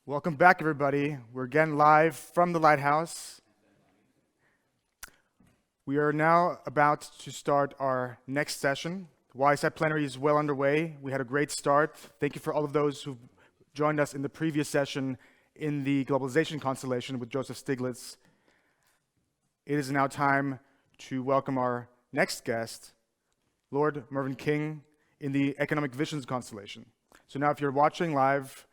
Welcome back, everybody. We're again live from the Lighthouse. We are now about to start our next session. The YSI Plenary is well underway. We had a great start. Thank you for all of those who've joined us in the previous session in the Globalization Constellation with Joseph Stiglitz. It is now time to welcome our next guest, Lord Mervyn King, in the Economic Visions Constellation. So now if you're watching live,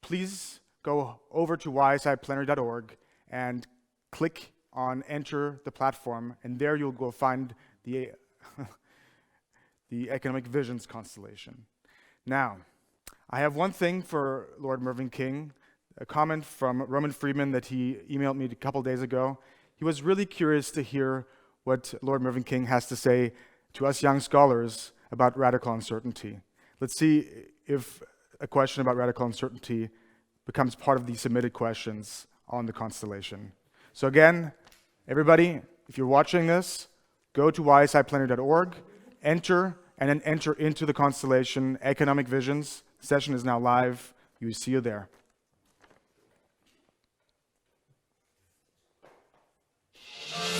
please go over to ysiplenary.org and click on Enter the Platform, and there you'll go find the, the Economic Visions Constellation. Now, I have one thing for Lord Mervyn King, a comment from Roman Friedman that he emailed me a couple days ago. He was really curious to hear what Lord Mervyn King has to say to us young scholars about radical uncertainty. Let's see if a question about radical uncertainty becomes part of the submitted questions on the constellation. So again, everybody, if you're watching this, go to ysiplenary.org, enter, and then enter into the constellation Economic Visions. The session is now live. We will see you there.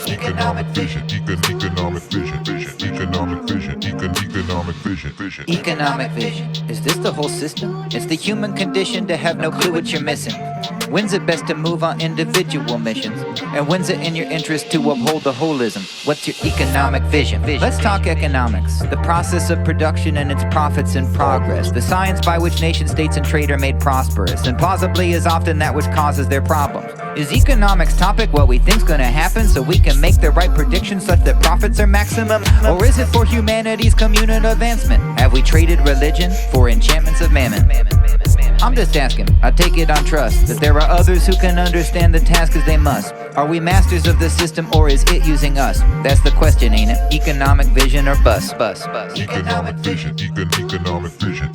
Economic vision, economic vision, economic vision, economic vision. Economic vision. Is this the whole system? It's the human condition to have no clue what you're missing. When's it best to move on individual missions? And when's it in your interest to uphold the holism? What's your economic vision? Let's talk economics. The process of production and its profits and progress. The science by which nation states and trade are made prosperous. And plausibly is often that which causes their problems. Is economics topic what we think's gonna happen so we can make the right predictions such that profits are maximum? Or is it for humanity's communal advancement? Have we traded religion for enchantments of mammon? I'm just asking, I take it on trust, that there are others who can understand the task as they must. Are we masters of the system or is it using us? That's the question, ain't it? Economic vision or bust? Economic vision, economic vision.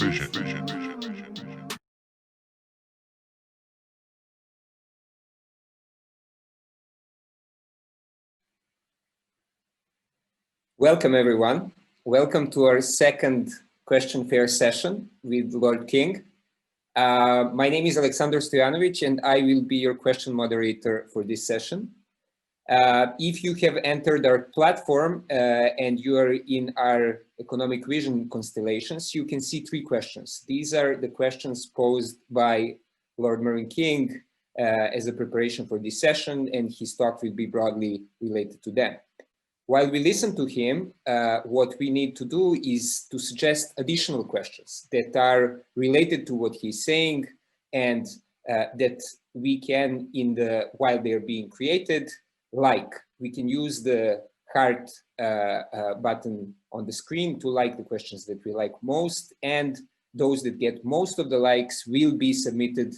Welcome, everyone. Welcome to our second question fair session with Lord King. My name is Alexander Stojanovic, and I will be your question moderator for this session. If you have entered our platform and you are in our Economic Vision constellations, you can see three questions. These are the questions posed by Lord Mervyn King as a preparation for this session, and his talk will be broadly related to them. While we listen to him, what we need to do is to suggest additional questions that are related to what he's saying and that we can, while they're being created, like. We can use the heart button on the screen to like the questions that we like most, and those that get most of the likes will be submitted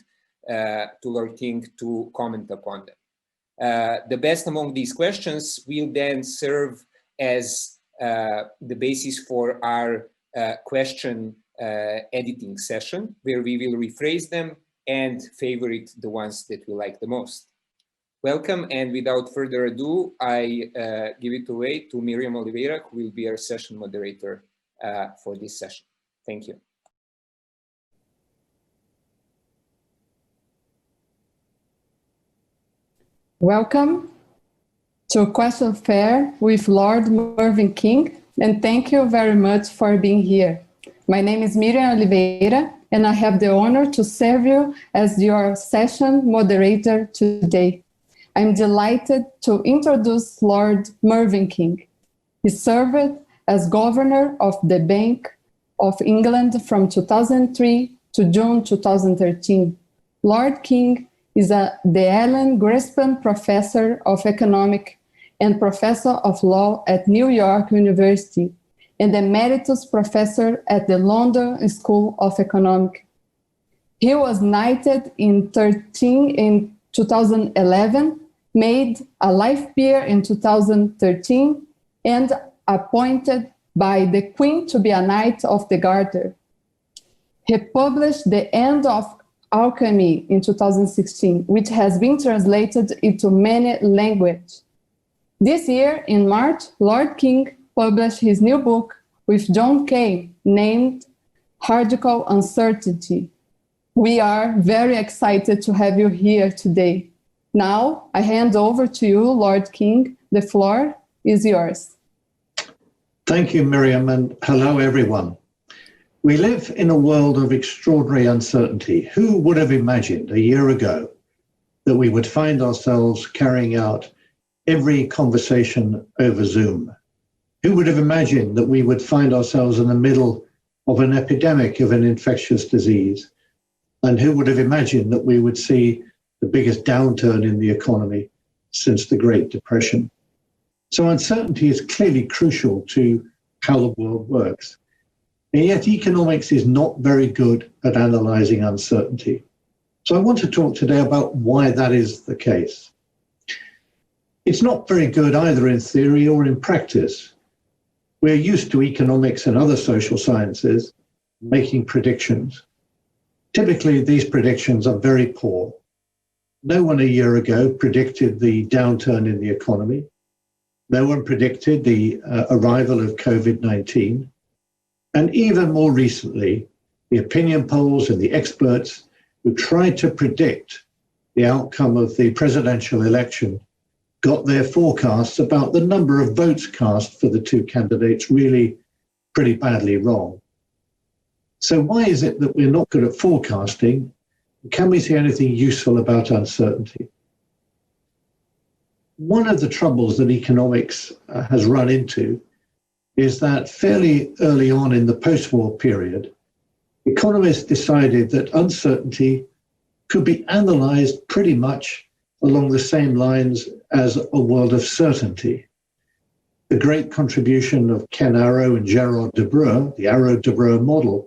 to Lord King to comment upon them. The best among these questions will then serve as the basis for our question editing session, where we will rephrase them and favorite the ones that we like the most. Welcome, and without further ado, I give it away to Miriam Oliveira, who will be our session moderator for this session. Thank you. Welcome to Question Fair with Lord Mervyn King, and thank you very much for being here. My name is Miriam Oliveira, and I have the honor to serve you as your session moderator today. I'm delighted to introduce Lord Mervyn King. He served as governor of the Bank of England from 2003 to June 2013. Lord King is the Ellen Grispan Professor of Economics and Professor of Law at New York University and Emeritus Professor at the London School of Economics. He was knighted in 2011, made a life peer in 2013, and appointed by the Queen to be a Knight of the Garter. He published The End of Alchemy in 2016, which has been translated into many languages. This year, in March, Lord King published his new book with John Kay named Radical Uncertainty, We are very excited to have you here today. Now, I hand over to you, Lord King. The floor is yours. Thank you, Miriam, and hello, everyone. We live in a world of extraordinary uncertainty. Who would have imagined a year ago that we would find ourselves carrying out every conversation over Zoom? Who would have imagined that we would find ourselves in the middle of an epidemic of an infectious disease? And who would have imagined that we would see the biggest downturn in the economy since the Great Depression? So uncertainty is clearly crucial to how the world works. And yet economics is not very good at analyzing uncertainty. So I want to talk today about why that is the case. It's not very good either in theory or in practice. We're used to economics and other social sciences making predictions. Typically, these predictions are very poor. No one a year ago predicted the downturn in the economy. No one predicted the arrival of COVID-19. And even more recently, the opinion polls and the experts who tried to predict the outcome of the presidential election got their forecasts about the number of votes cast for the two candidates really pretty badly wrong. So why is it that we're not good at forecasting? Can we see anything useful about uncertainty? One of the troubles that economics has run into is that fairly early on in the post-war period, economists decided that uncertainty could be analyzed pretty much along the same lines as a world of certainty. The great contribution of Ken Arrow and Gerard de Breuer, the Arrow-de Breuer model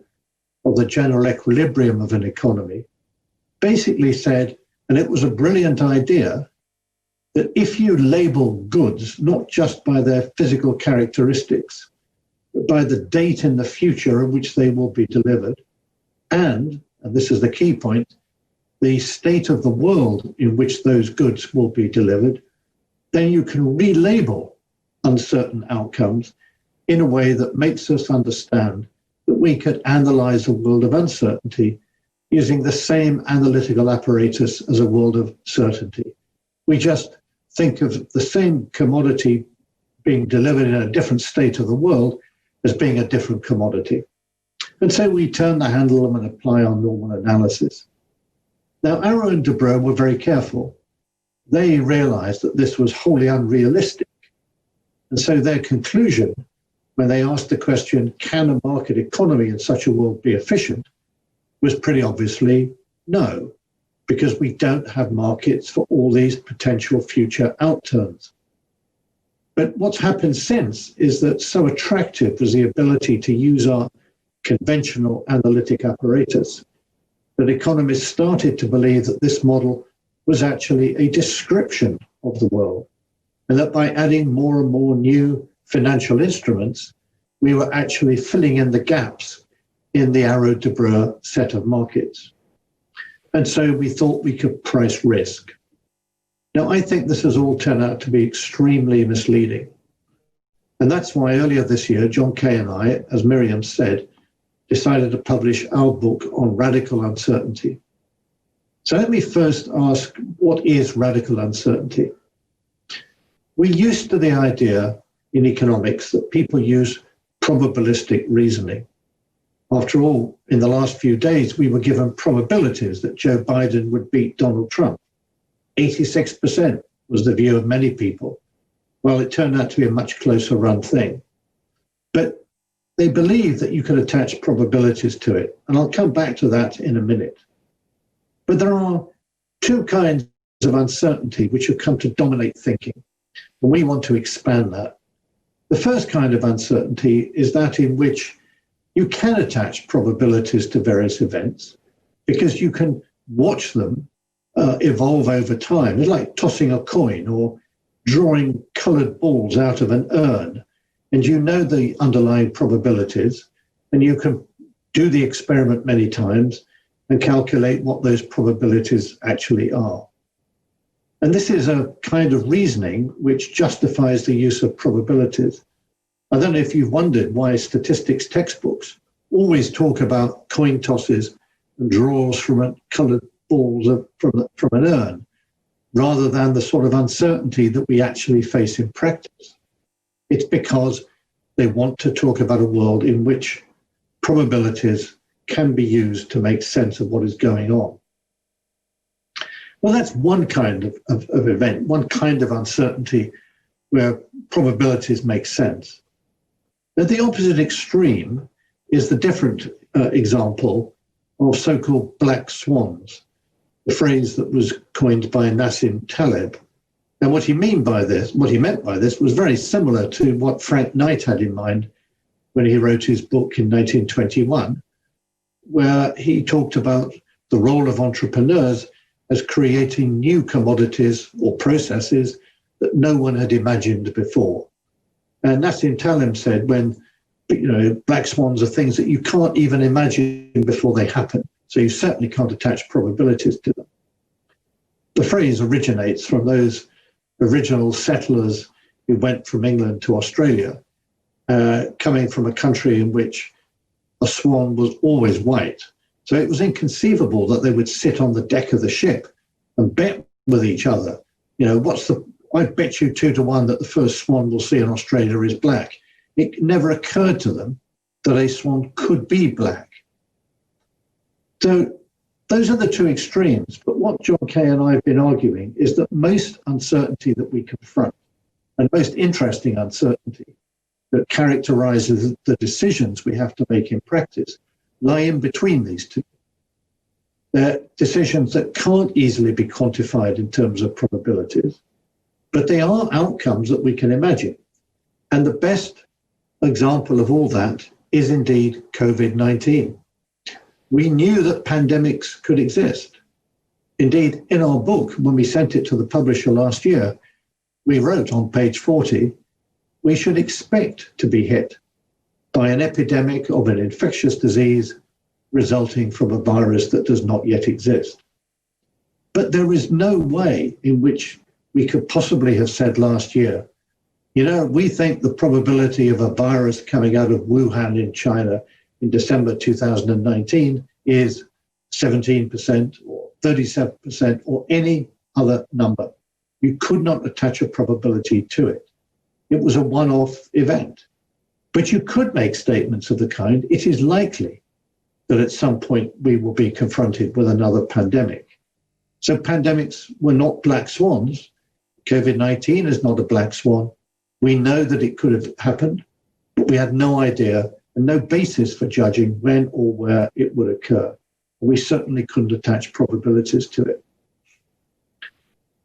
of the general equilibrium of an economy, basically said, and it was a brilliant idea, that if you label goods not just by their physical characteristics, but by the date in the future in which they will be delivered, and this is the key point, the state of the world in which those goods will be delivered, then you can relabel uncertain outcomes in a way that makes us understand that we could analyze a world of uncertainty using the same analytical apparatus as a world of certainty. We just think of the same commodity being delivered in a different state of the world as being a different commodity. And so we turn the handle and apply our normal analysis. Now, Arrow and de Breuer were very careful. They realized that this was wholly unrealistic. And so their conclusion, when they asked the question, can a market economy in such a world be efficient, was pretty obviously no, because we don't have markets for all these potential future outturns. But what's happened since is that so attractive was the ability to use our conventional analytic apparatus that economists started to believe that this model was actually a description of the world, and that by adding more and more new financial instruments, we were actually filling in the gaps in the Arrow-de Breuer set of markets. And so we thought we could price risk. Now, I think this has all turned out to be extremely misleading. And that's why earlier this year, John Kay and I, as Miriam said, decided to publish our book on radical uncertainty. So let me first ask, what is radical uncertainty? We're used to the idea in economics that people use probabilistic reasoning. After all, in the last few days, we were given probabilities that Joe Biden would beat Donald Trump. 86% was the view of many people. Well, it turned out to be a much closer run thing. But they believe that you could attach probabilities to it. And I'll come back to that in a minute. But there are two kinds of uncertainty which have come to dominate thinking. And we want to expand that. The first kind of uncertainty is that in which you can attach probabilities to various events because you can watch them evolve over time. It's like tossing a coin or drawing colored balls out of an urn. And you know the underlying probabilities, and you can do the experiment many times and calculate what those probabilities actually are. And this is a kind of reasoning which justifies the use of probabilities. I don't know if you've wondered why statistics textbooks always talk about coin tosses and draws from coloured balls from an urn, rather than the sort of uncertainty that we actually face in practice. It's because they want to talk about a world in which probabilities can be used to make sense of what is going on. Well, that's one kind of event, one kind of uncertainty where probabilities make sense. At the opposite extreme is the different example of so-called black swans, the phrase that was coined by Nassim Taleb. And what he meant by this was very similar to what Frank Knight had in mind when he wrote his book in 1921, where he talked about the role of entrepreneurs as creating new commodities or processes that no one had imagined before. And Nassim Taleb said, when black swans are things that you can't even imagine before they happen, so you certainly can't attach probabilities to them. The phrase originates from those original settlers who went from England to Australia, coming from a country in which a swan was always white. So it was inconceivable that they would sit on the deck of the ship and bet with each other. I bet you 2 to 1 that the first swan we'll see in Australia is black. It never occurred to them that a swan could be black. So those are the two extremes. But what John Kay and I have been arguing is that most uncertainty that we confront, and most interesting uncertainty that characterizes the decisions we have to make in practice, lie in between these two. They're decisions that can't easily be quantified in terms of probabilities, but they are outcomes that we can imagine. And the best example of all that is indeed COVID-19. We knew that pandemics could exist. Indeed, in our book, when we sent it to the publisher last year, we wrote on page 40, we should expect to be hit by an epidemic of an infectious disease resulting from a virus that does not yet exist. But there is no way in which we could possibly have said last year, we think the probability of a virus coming out of Wuhan in China in December 2019 is 17% or 37% or any other number. You could not attach a probability to it. It was a one-off event. But you could make statements of the kind, it is likely that at some point we will be confronted with another pandemic. So pandemics were not black swans. COVID-19 is not a black swan. We know that it could have happened, but we had no idea and no basis for judging when or where it would occur. We certainly couldn't attach probabilities to it.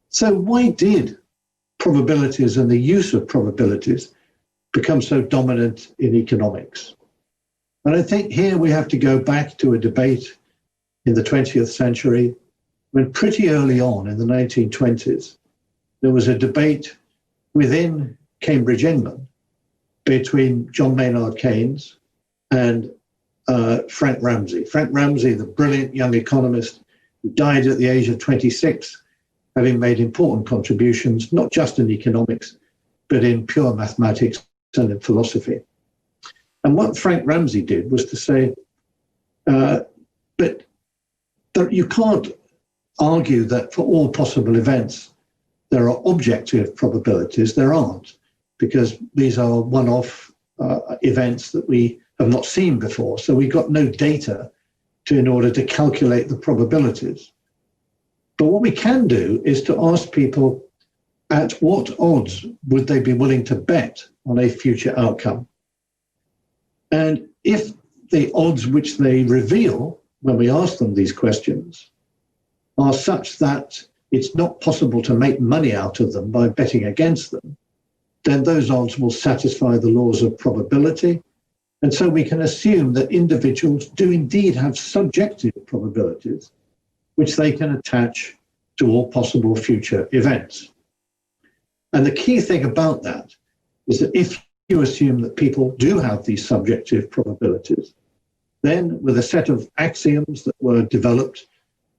So why did probabilities and the use of probabilities become so dominant in economics? And I think here we have to go back to a debate in the 20th century when pretty early on in the 1920s, there was a debate within Cambridge, England, between John Maynard Keynes and Frank Ramsey. Frank Ramsey, the brilliant young economist who died at the age of 26, having made important contributions, not just in economics, but in pure mathematics and in philosophy. And what Frank Ramsey did was to say, but you can't argue that for all possible events, there are objective probabilities. There aren't, because these are one-off events that we have not seen before. So we've got no data in order to calculate the probabilities. But what we can do is to ask people at what odds would they be willing to bet on a future outcome? And if the odds which they reveal when we ask them these questions are such that it's not possible to make money out of them by betting against them, then those odds will satisfy the laws of probability. And so we can assume that individuals do indeed have subjective probabilities, which they can attach to all possible future events. And the key thing about that is that if you assume that people do have these subjective probabilities, then with a set of axioms that were developed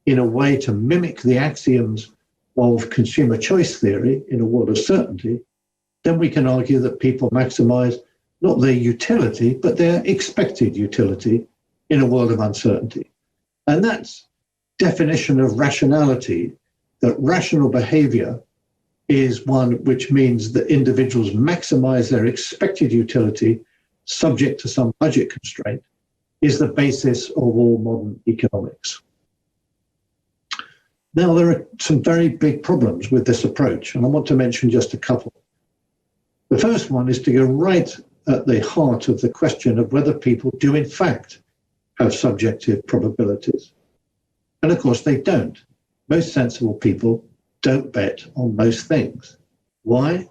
in a way to mimic the axioms of consumer choice theory in a world of certainty, then we can argue that people maximize not their utility, but their expected utility in a world of uncertainty. And that's definition of rationality, that rational behavior is one which means that individuals maximize their expected utility subject to some budget constraint, is the basis of all modern economics. Now, there are some very big problems with this approach, and I want to mention just a couple. The first one is to go right at the heart of the question of whether people do in fact have subjective probabilities. And of course they don't. Most sensible people don't bet on most things. Why?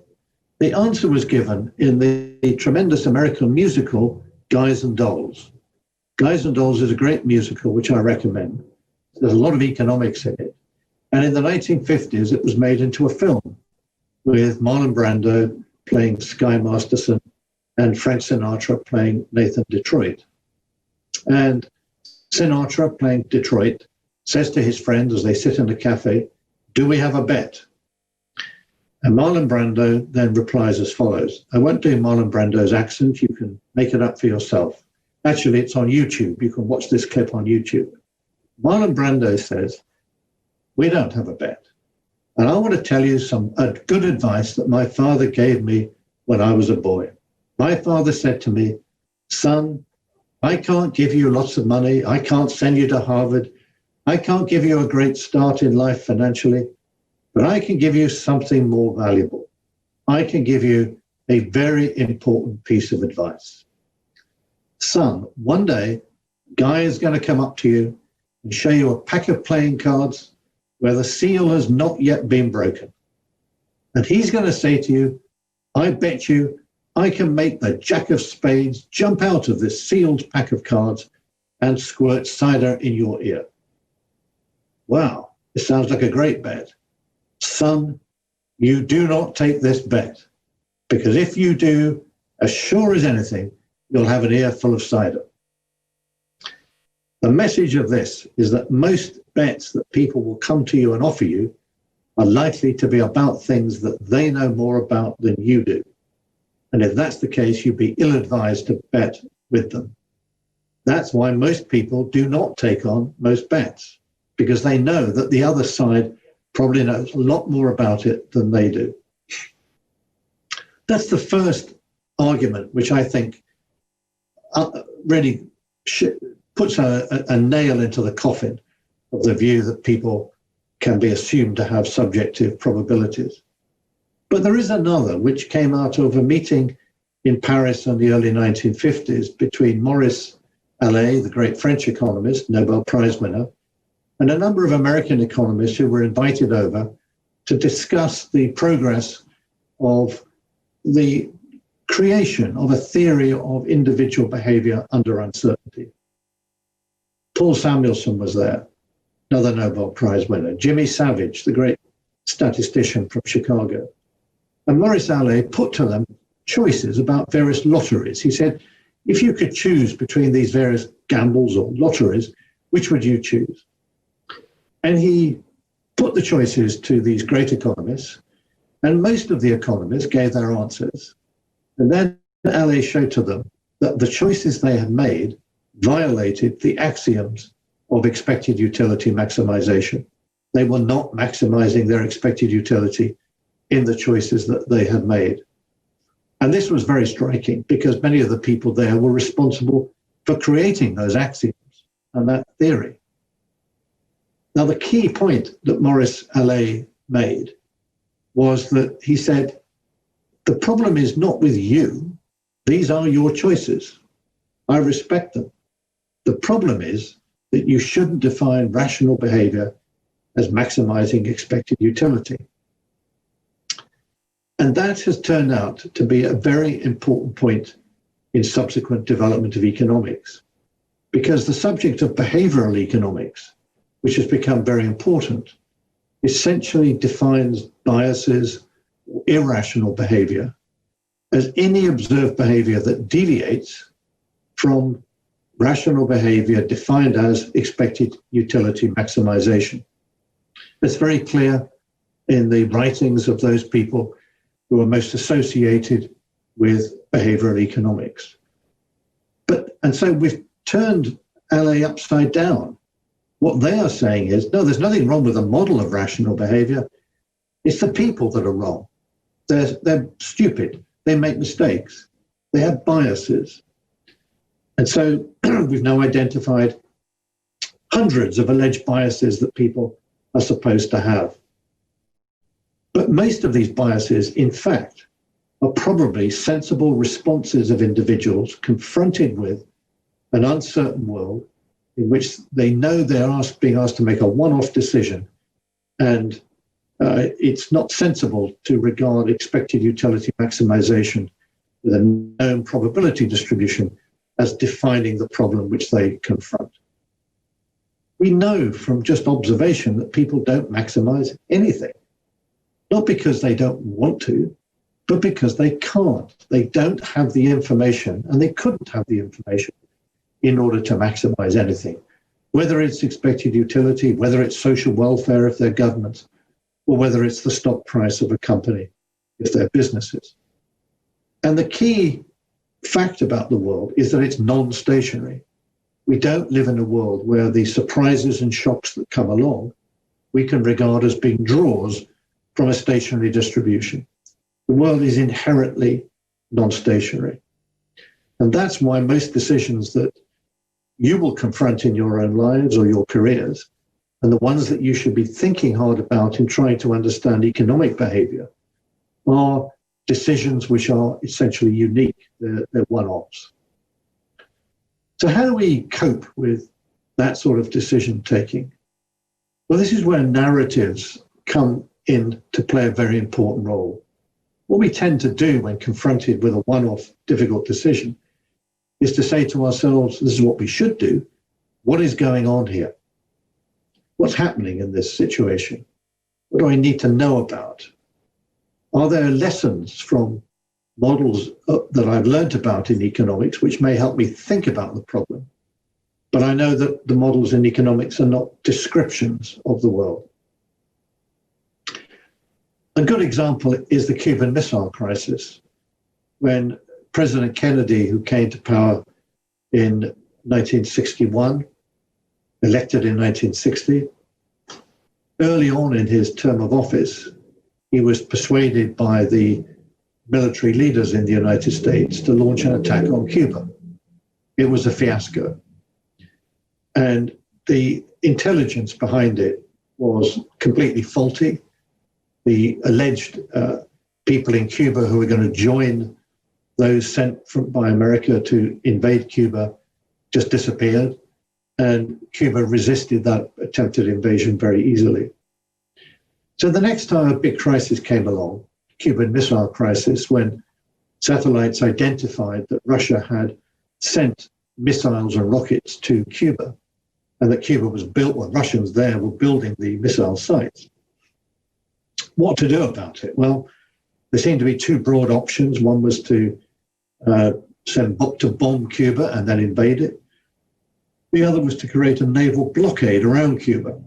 The answer was given in the tremendous American musical Guys and Dolls. Guys and Dolls is a great musical which I recommend. There's a lot of economics in it. And in the 1950s, it was made into a film with Marlon Brando playing Sky Masterson and Frank Sinatra playing Nathan Detroit. And Sinatra, playing Detroit, says to his friend as they sit in a cafe, "Do we have a bet?" And Marlon Brando then replies as follows. I won't do Marlon Brando's accent. You can make it up for yourself. Actually, it's on YouTube. You can watch this clip on YouTube. Marlon Brando says, "We don't have a bet. And I want to tell you some good advice that my father gave me when I was a boy. My father said to me, son, I can't give you lots of money. I can't send you to Harvard. I can't give you a great start in life financially, but I can give you something more valuable. I can give you a very important piece of advice. Son, one day, a guy is going to come up to you and show you a pack of playing cards where the seal has not yet been broken. And he's going to say to you, I bet you I can make the Jack of Spades jump out of this sealed pack of cards and squirt cider in your ear. Wow, it sounds like a great bet. Son, you do not take this bet, because if you do, as sure as anything, you'll have an ear full of cider. The message of this is that most bets that people will come to you and offer you are likely to be about things that they know more about than you do. And if that's the case, you'd be ill-advised to bet with them. That's why most people do not take on most bets, because they know that the other side probably knows a lot more about it than they do. That's the first argument, which I think really puts a nail into the coffin of the view that people can be assumed to have subjective probabilities. But there is another, which came out of a meeting in Paris in the early 1950s between Maurice Allais, the great French economist, Nobel Prize winner, and a number of American economists who were invited over to discuss the progress of the creation of a theory of individual behavior under uncertainty. Paul Samuelson was there, another Nobel Prize winner. Jimmy Savage, the great statistician from Chicago. And Maurice Allais put to them choices about various lotteries. He said, if you could choose between these various gambles or lotteries, which would you choose? And he put the choices to these great economists, and most of the economists gave their answers. And then Allais showed to them that the choices they had made violated the axioms of expected utility maximization. They were not maximizing their expected utility in the choices that they had made. And this was very striking because many of the people there were responsible for creating those axioms and that theory. Now, the key point that Maurice Allais made was that he said, the problem is not with you. These are your choices. I respect them. The problem is that you shouldn't define rational behavior as maximizing expected utility. And that has turned out to be a very important point in subsequent development of economics, because the subject of behavioral economics, which has become very important, essentially defines biases or irrational behavior as any observed behavior that deviates from rational behavior defined as expected utility maximization. It's very clear in the writings of those people who are most associated with behavioral economics. And so we've turned Allais upside down. What they are saying is, no, there's nothing wrong with the model of rational behavior. It's the people that are wrong. They're stupid. They make mistakes. They have biases. And so we've now identified hundreds of alleged biases that people are supposed to have. But most of these biases, in fact, are probably sensible responses of individuals confronted with an uncertain world in which they know they're being asked to make a one-off decision, and it's not sensible to regard expected utility maximization with a known probability distribution as defining the problem which they confront. We know from just observation that people don't maximize anything, not because they don't want to, but because they can't. They don't have the information, and they couldn't have the information in order to maximize anything, whether it's expected utility, whether it's social welfare if they're governments, or whether it's the stock price of a company if they're businesses. And the key fact about the world is that it's non-stationary. We don't live in a world where the surprises and shocks that come along we can regard as being draws from a stationary distribution. The world is inherently non-stationary. And that's why most decisions that you will confront in your own lives or your careers, and the ones that you should be thinking hard about in trying to understand economic behavior, are decisions which are essentially unique. They're one-offs. So how do we cope with that sort of decision taking? Well, this is where narratives come in to play a very important role. What we tend to do when confronted with a one-off difficult decision is to say to ourselves, this is what we should do. What is going on here? What's happening in this situation? What do I need to know about? Are there lessons from models that I've learned about in economics which may help me think about the problem? But I know that the models in economics are not descriptions of the world. A good example is the Cuban Missile Crisis, when President Kennedy, who came to power in 1961, elected in 1960, early on in his term of office, he was persuaded by the military leaders in the United States to launch an attack on Cuba. It was a fiasco. And the intelligence behind it was completely faulty. The alleged people in Cuba who were going to join those sent by America to invade Cuba just disappeared, and Cuba resisted that attempted invasion very easily. So the next time a big crisis came along, Cuban Missile Crisis, when satellites identified that Russia had sent missiles and rockets to Cuba, and that Cuba was built, or Russians there were building the missile sites. What to do about it? Well, there seemed to be two broad options. One was to bomb Cuba and then invade it. The other was to create a naval blockade around Cuba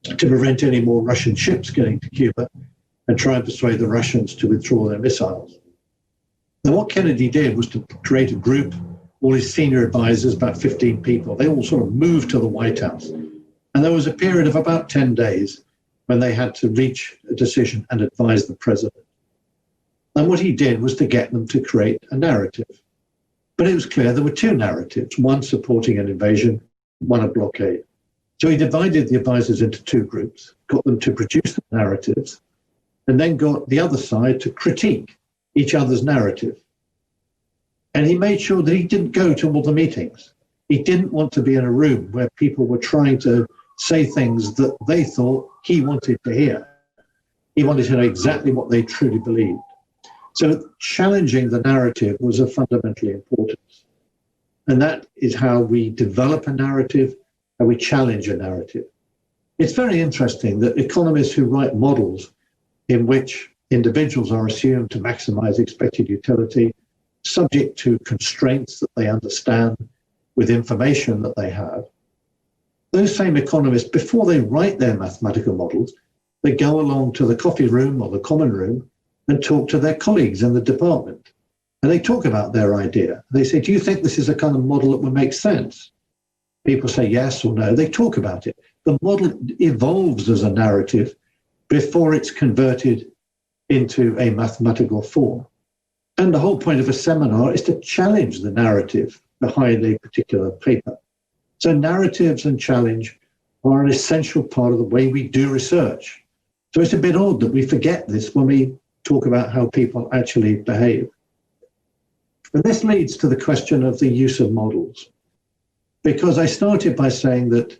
to prevent any more Russian ships getting to Cuba and try and persuade the Russians to withdraw their missiles. Now, what Kennedy did was to create a group, all his senior advisors, about 15 people. They all sort of moved to the White House. And there was a period of about 10 days when they had to reach a decision and advise the president. And what he did was to get them to create a narrative. But it was clear there were two narratives, one supporting an invasion, one a blockade. So he divided the advisors into two groups, got them to produce the narratives, and then got the other side to critique each other's narrative. And he made sure that he didn't go to all the meetings. He didn't want to be in a room where people were trying to say things that they thought he wanted to hear. He wanted to know exactly what they truly believed. So challenging the narrative was of fundamental importance. And that is how we develop a narrative, how we challenge a narrative. It's very interesting that economists who write models in which individuals are assumed to maximize expected utility, subject to constraints that they understand with information that they have, those same economists, before they write their mathematical models, they go along to the coffee room or the common room and talk to their colleagues in the department. And they talk about their idea. They say, do you think this is a kind of model that would make sense? People say yes or no. They talk about it. The model evolves as a narrative before it's converted into a mathematical form. And the whole point of a seminar is to challenge the narrative behind a particular paper. So narratives and challenge are an essential part of the way we do research. So it's a bit odd that we forget this when we talk about how people actually behave. And this leads to the question of the use of models. Because I started by saying that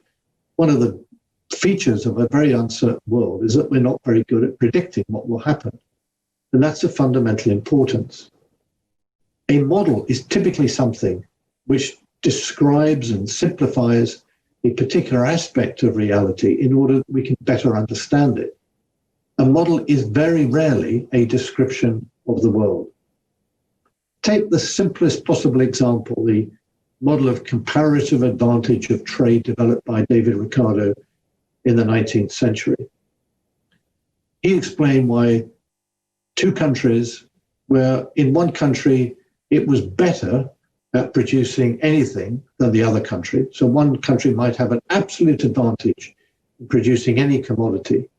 one of the features of a very uncertain world is that we're not very good at predicting what will happen. And that's of fundamental importance. A model is typically something which describes and simplifies a particular aspect of reality in order that we can better understand it. A model is very rarely a description of the world. Take the simplest possible example, the model of comparative advantage of trade developed by David Ricardo in the 19th century. He explained why two countries where in one country it was better at producing anything than the other country. So one country might have an absolute advantage in producing any commodity.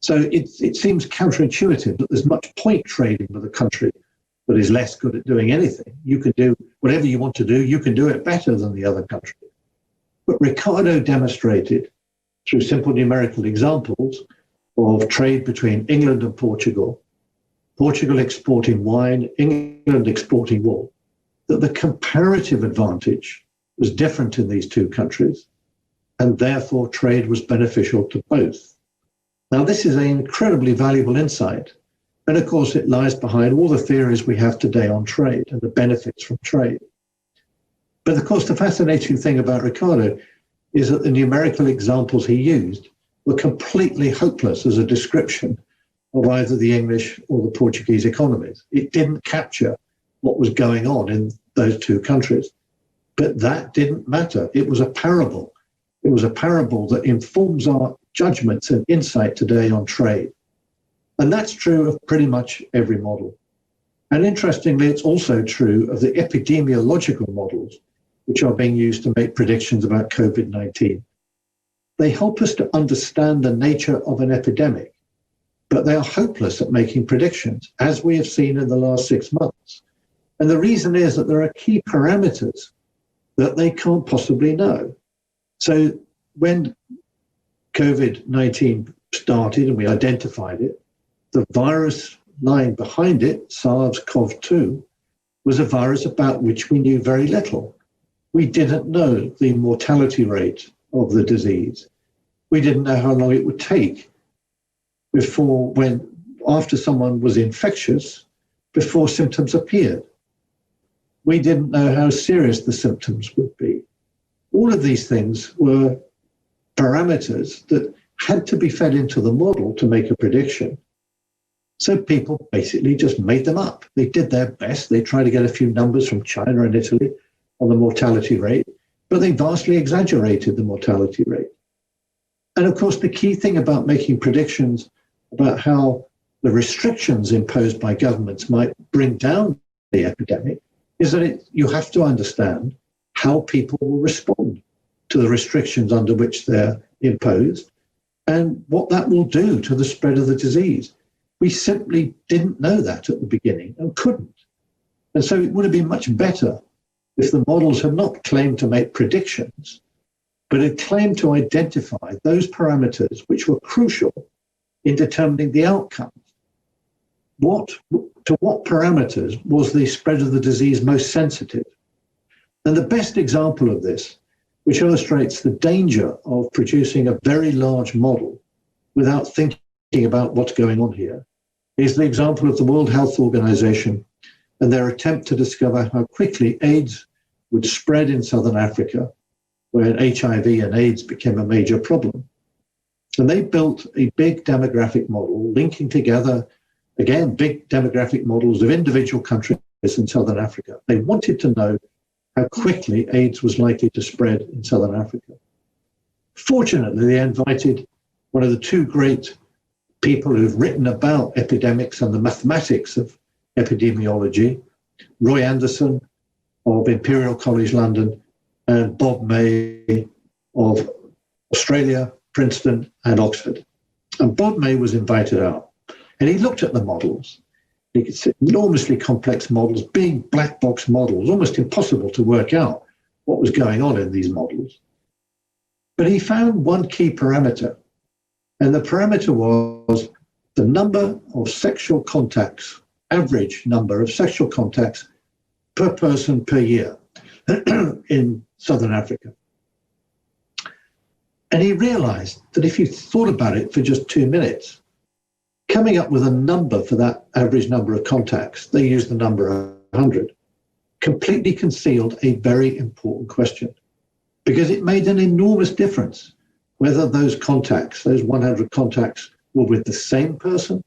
So it seems counterintuitive that there's much point trading with a country that is less good at doing anything. You can do whatever you want to do, you can do it better than the other country. But Ricardo demonstrated through simple numerical examples of trade between England and Portugal, Portugal exporting wine, England exporting wool, that the comparative advantage was different in these two countries, and therefore trade was beneficial to both. Now, this is an incredibly valuable insight. And of course, it lies behind all the theories we have today on trade and the benefits from trade. But of course, the fascinating thing about Ricardo is that the numerical examples he used were completely hopeless as a description of either the English or the Portuguese economies. It didn't capture what was going on in those two countries. But that didn't matter. It was a parable. It was a parable that informs our judgments and insight today on trade. And that's true of pretty much every model. And interestingly, it's also true of the epidemiological models, which are being used to make predictions about COVID-19. They help us to understand the nature of an epidemic, but they are hopeless at making predictions, as we have seen in the last 6 months. And the reason is that there are key parameters that they can't possibly know. So when COVID-19 started and we identified it, the virus lying behind it, SARS-CoV-2, was a virus about which we knew very little. We didn't know the mortality rate of the disease. We didn't know how long it would take after someone was infectious, before symptoms appeared. We didn't know how serious the symptoms would be. All of these things were parameters that had to be fed into the model to make a prediction. So people basically just made them up. They did their best. They tried to get a few numbers from China and Italy on the mortality rate, but they vastly exaggerated the mortality rate. And of course, the key thing about making predictions about how the restrictions imposed by governments might bring down the epidemic is that you have to understand how people will respond to the restrictions under which they're imposed and what that will do to the spread of the disease. We simply didn't know that at the beginning and couldn't. And so it would have been much better if the models had not claimed to make predictions, but had claimed to identify those parameters which were crucial in determining the outcomes. To what parameters was the spread of the disease most sensitive? And the best example of this, which illustrates the danger of producing a very large model without thinking about what's going on here, is the example of the World Health Organization and their attempt to discover how quickly AIDS would spread in Southern Africa, where HIV and AIDS became a major problem. And they built a big demographic model linking together, again, big demographic models of individual countries in Southern Africa. They wanted to know how quickly AIDS was likely to spread in Southern Africa. Fortunately, they invited one of the two great people who've written about epidemics and the mathematics of epidemiology, Roy Anderson of Imperial College London, and Bob May of Australia, Princeton, and Oxford. And Bob May was invited out, and he looked at the models. He could see enormously complex models, big black box models, almost impossible to work out what was going on in these models. But he found one key parameter, and the parameter was the number of sexual contacts, average number of sexual contacts per person per year in Southern Africa. And he realized that if you thought about it for just 2 minutes, coming up with a number for that average number of contacts, they used the number 100, completely concealed a very important question, because it made an enormous difference whether those contacts, those 100 contacts, were with the same person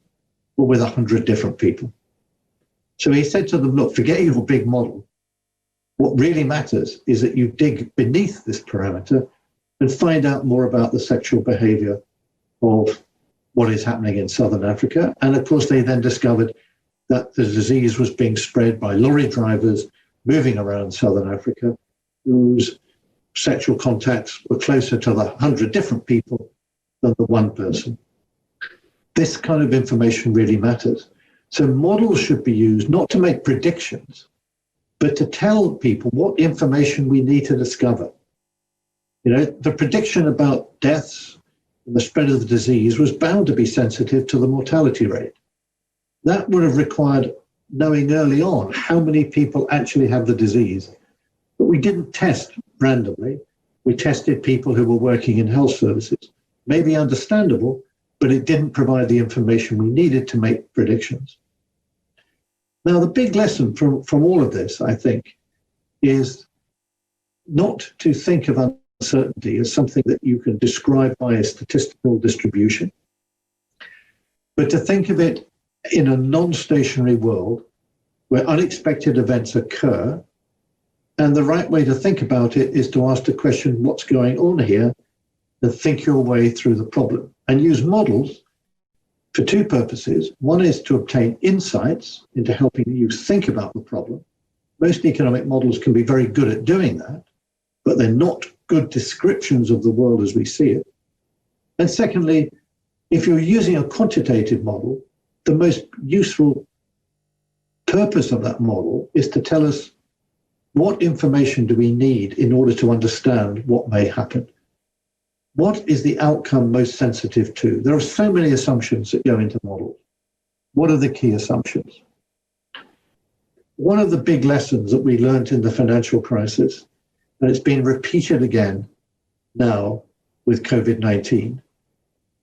or with 100 different people. So he said to them, look, forget your big model. What really matters is that you dig beneath this parameter and find out more about the sexual behavior of what is happening in Southern Africa. And of course, they then discovered that the disease was being spread by lorry drivers moving around Southern Africa, whose sexual contacts were closer to the 100 different people than the one person. This kind of information really matters. So models should be used not to make predictions, but to tell people what information we need to discover. You know, the prediction about deaths and the spread of the disease was bound to be sensitive to the mortality rate. That would have required knowing early on how many people actually have the disease. But we didn't test randomly. We tested people who were working in health services. Maybe understandable, but it didn't provide the information we needed to make predictions. Now, the big lesson from all of this, I think, is not to think of uncertainty as something that you can describe by a statistical distribution, but to think of it in a non-stationary world where unexpected events occur. And the right way to think about it is to ask the question, what's going on here? And think your way through the problem. And use models for two purposes. One is to obtain insights into helping you think about the problem. Most economic models can be very good at doing that, but they're not good descriptions of the world as we see it. And secondly, if you're using a quantitative model, the most useful purpose of that model is to tell us what information do we need in order to understand what may happen. What is the outcome most sensitive to? There are so many assumptions that go into models. What are the key assumptions? One of the big lessons that we learned in the financial crisis, and it's been repeated again now with COVID-19,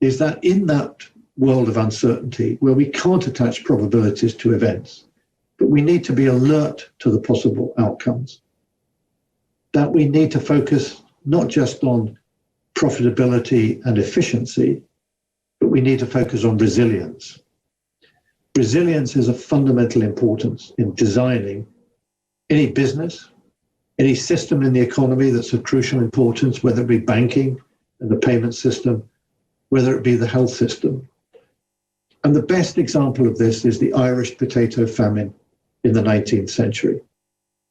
is that in that world of uncertainty, where we can't attach probabilities to events, but we need to be alert to the possible outcomes, that we need to focus not just on profitability and efficiency, but we need to focus on resilience. Resilience is of fundamental importance in designing any business, any system in the economy that's of crucial importance, whether it be banking and the payment system, whether it be the health system. And the best example of this is the Irish potato famine in the 19th century.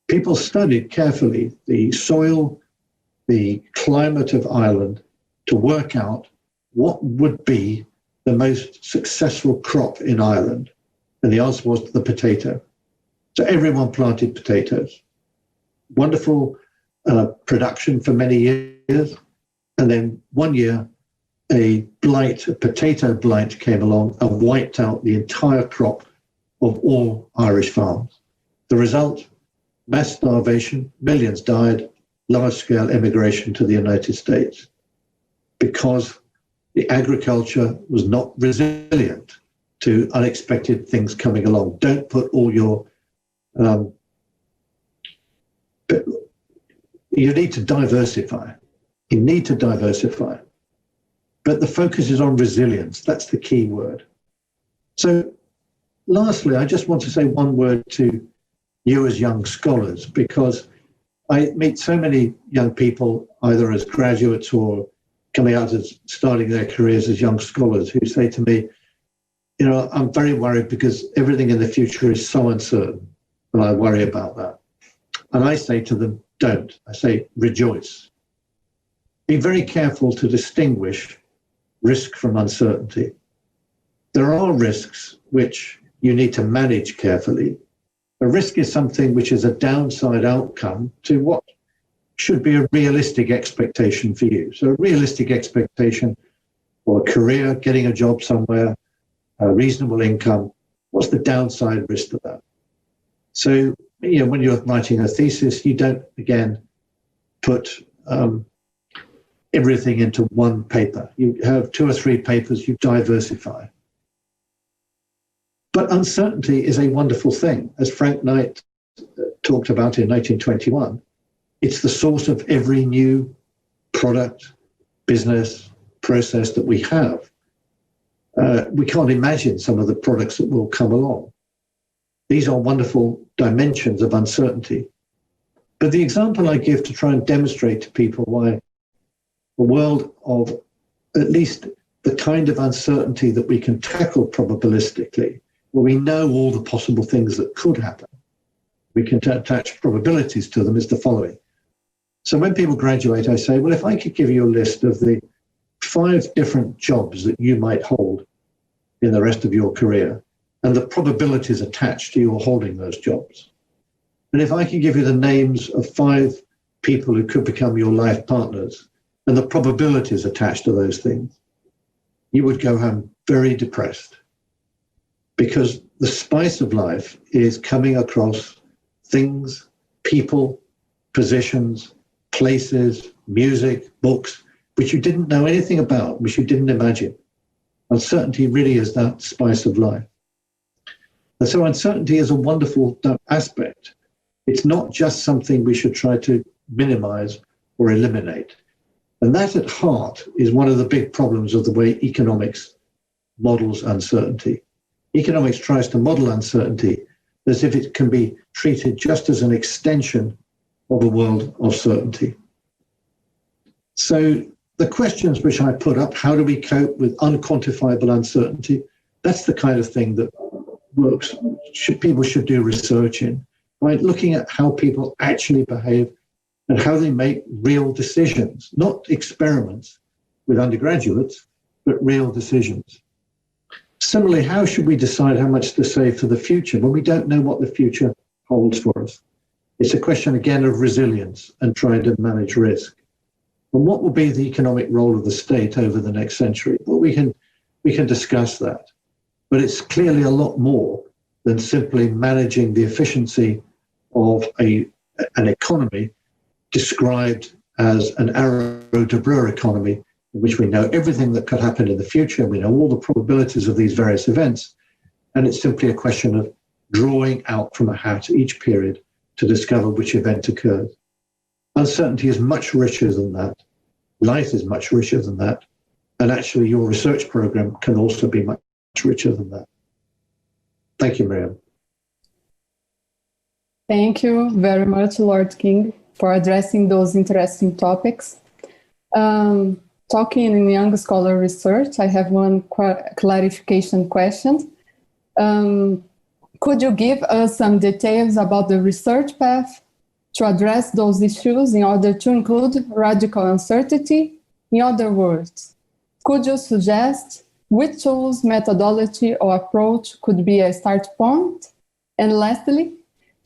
People studied carefully the soil, the climate of Ireland to work out what would be the most successful crop in Ireland. And the answer was the potato. So everyone planted potatoes. Wonderful production for many years. And then one year, a potato blight came along and wiped out the entire crop of all Irish farms. The result, mass starvation, millions died, large-scale immigration to the United States, because the agriculture was not resilient to unexpected things coming along. Don't put all your... you need to diversify. You need to diversify. But the focus is on resilience. That's the key word. So lastly, I just want to say one word to you as young scholars, because I meet so many young people, either as graduates or coming out as starting their careers as young scholars, who say to me, you know, I'm very worried because everything in the future is so uncertain, and I worry about that. And I say to them, don't. I say rejoice. Be very careful to distinguish risk from uncertainty. There are risks which you need to manage carefully. A risk is something which is a downside outcome to what should be a realistic expectation for you. So a realistic expectation for a career, getting a job somewhere, a reasonable income, what's the downside risk to that? So, when you're writing a thesis, you don't, again, put everything into one paper. You have 2 or 3 papers, you diversify. But uncertainty is a wonderful thing. As Frank Knight talked about in 1921, it's the source of every new product, business, process that we have. We can't imagine some of the products that will come along. These are wonderful dimensions of uncertainty. But the example I give to try and demonstrate to people why a world of at least the kind of uncertainty that we can tackle probabilistically, where we know all the possible things that could happen, we can attach probabilities to them, is the following. So when people graduate, I say, well, if I could give you a list of the 5 different jobs that you might hold in the rest of your career, and the probabilities attached to your holding those jobs. And if I could give you the names of 5 people who could become your life partners, and the probabilities attached to those things, you would go home very depressed. Because the spice of life is coming across things, people, positions, places, music, books, which you didn't know anything about, which you didn't imagine. Uncertainty really is that spice of life. And so uncertainty is a wonderful aspect. It's not just something we should try to minimize or eliminate. And that at heart is one of the big problems of the way economics models uncertainty. Economics tries to model uncertainty as if it can be treated just as an extension of a world of certainty. So the questions which I put up, how do we cope with unquantifiable uncertainty? That's the kind of thing that works. People should do research in, right? Looking at how people actually behave and how they make real decisions, not experiments with undergraduates, but real decisions. Similarly, how should we decide how much to save for the future when we don't know what the future holds for us? It's a question, again, of resilience and trying to manage risk. And what will be the economic role of the state over the next century? Well, we can discuss that. But it's clearly a lot more than simply managing the efficiency of an economy described as an arrow-de-Breur economy, in which we know everything that could happen in the future, we know all the probabilities of these various events, and it's simply a question of drawing out from a hat each period to discover which event occurred. Uncertainty is much richer than that. Life is much richer than that. And actually, your research program can also be much richer than that. Thank you, Miriam. Thank you very much, Lord King, for addressing those interesting topics. Talking in young scholar research, I have one clarification question. Could you give us some details about the research path to address those issues in order to include radical uncertainty? In other words, could you suggest which tools, methodology, or approach could be a start point? And lastly,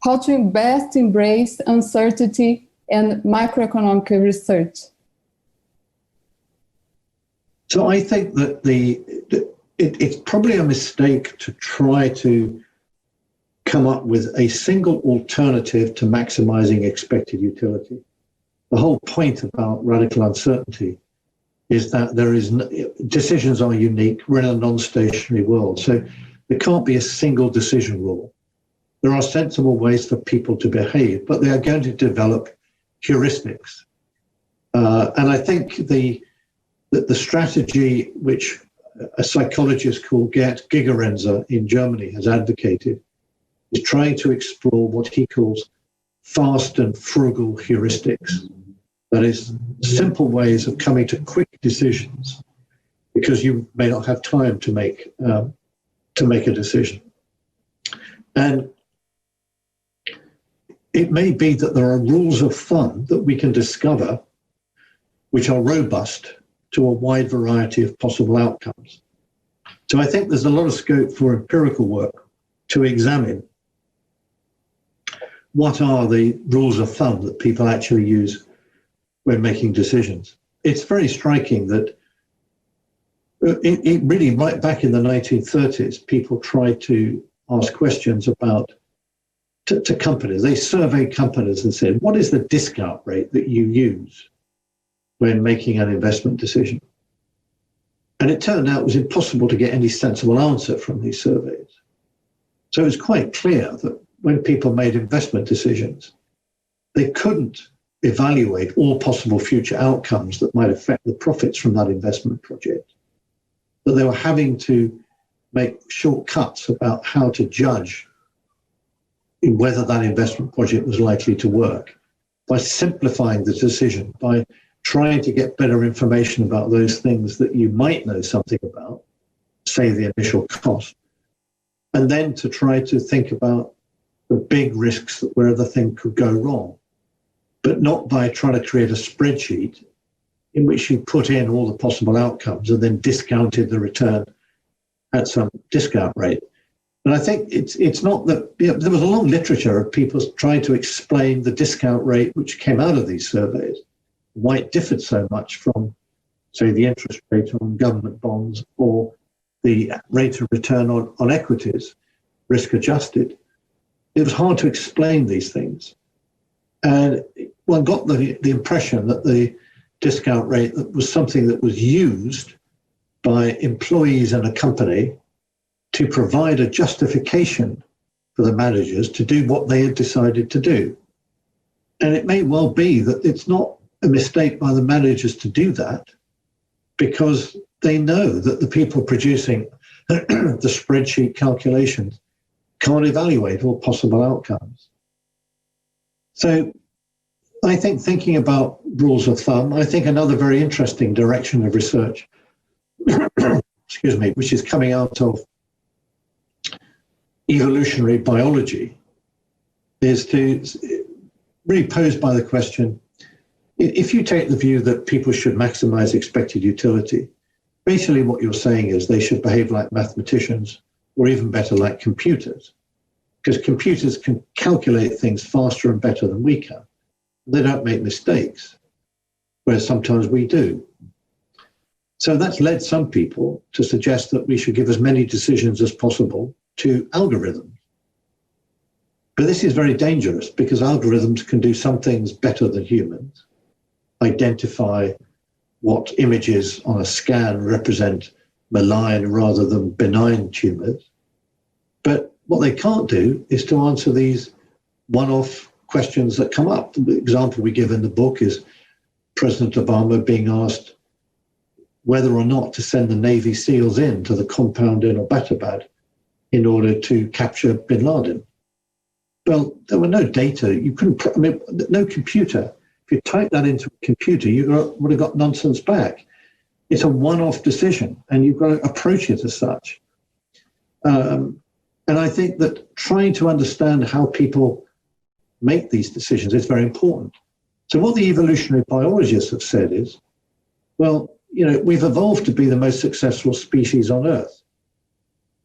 how to best embrace uncertainty and macroeconomic research? So I think that it's probably a mistake to try to come up with a single alternative to maximizing expected utility. The whole point about radical uncertainty is that decisions are unique. We're in a non-stationary world, so there can't be a single decision rule. There are sensible ways for people to behave, but they are going to develop heuristics. And I think the strategy which a psychologist called Gerd Gigerenzer in Germany has advocated is trying to explore what he calls fast and frugal heuristics. That is, simple ways of coming to quick decisions because you may not have time to make a decision. And it may be that there are rules of thumb that we can discover which are robust to a wide variety of possible outcomes. So I think there's a lot of scope for empirical work to examine what are the rules of thumb that people actually use when making decisions. It's very striking that it really, right back in the 1930s, people tried to ask questions about to companies. They surveyed companies and said, what is the discount rate that you use when making an investment decision? And it turned out it was impossible to get any sensible answer from these surveys. So it was quite clear that when people made investment decisions, they couldn't evaluate all possible future outcomes that might affect the profits from that investment project. That they were having to make shortcuts about how to judge whether that investment project was likely to work by simplifying the decision, by trying to get better information about those things that you might know something about, say the initial cost, and then to try to think about the big risks that where the thing could go wrong, but not by trying to create a spreadsheet in which you put in all the possible outcomes and then discounted the return at some discount rate. And I think it's not that, you know, there was a long literature of people trying to explain the discount rate which came out of these surveys, why it differed so much from, say, the interest rate on government bonds or the rate of return on equities, risk adjusted. It was hard to explain these things. And one got the impression that the discount rate was something that was used by employees in a company to provide a justification for the managers to do what they had decided to do. And it may well be that it's not a mistake by the managers to do that because they know that the people producing the spreadsheet calculations can't evaluate all possible outcomes. So I think thinking about rules of thumb, I think another very interesting direction of research, excuse me, which is coming out of evolutionary biology, is to really posed by the question, if you take the view that people should maximize expected utility, basically what you're saying is they should behave like mathematicians or even better like computers, because computers can calculate things faster and better than we can. They don't make mistakes, whereas sometimes we do. So that's led some people to suggest that we should give as many decisions as possible to algorithms. But this is very dangerous because algorithms can do some things better than humans, identify what images on a scan represent malign rather than benign tumors. But what they can't do is to answer these one-off questions that come up. The example we give in the book is President Obama being asked whether or not to send the Navy SEALs in to the compound in Abbottabad in order to capture bin Laden. Well, there were no data. You couldn't, I mean, no computer. If you type that into a computer, you would have got nonsense back. It's a one-off decision, and you've got to approach it as such. And I think that trying to understand how people make these decisions is very important. So what the evolutionary biologists have said is, well, you know, we've evolved to be the most successful species on Earth,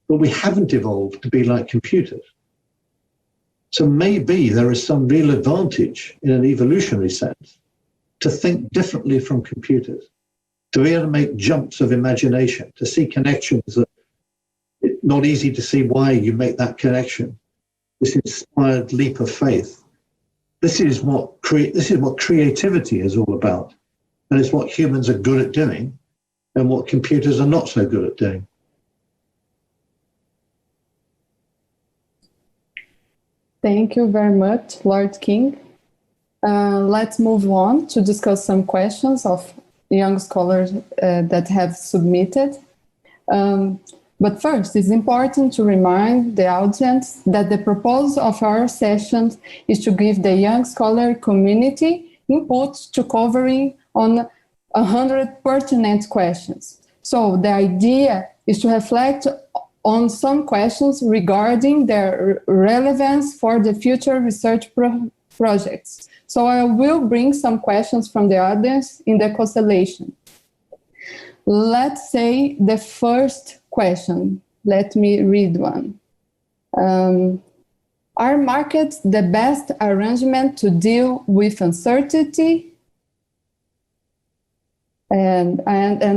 but we haven't evolved to be like computers. So maybe there is some real advantage in an evolutionary sense to think differently from computers, to be able to make jumps of imagination, to see connections that it's not easy to see why you make that connection. This inspired leap of faith. This is what creativity is all about. And it's what humans are good at doing and what computers are not so good at doing. Thank you very much, Lord King. Let's move on to discuss some questions of young scholars that have submitted. But first, it's important to remind the audience that the purpose of our sessions is to give the young scholar community input to covering on 100 pertinent questions. So the idea is to reflect on some questions regarding their relevance for the future research projects. So I will bring some questions from the audience in the constellation. Let's say the first question. Let me read one. Are markets the best arrangement to deal with uncertainty? And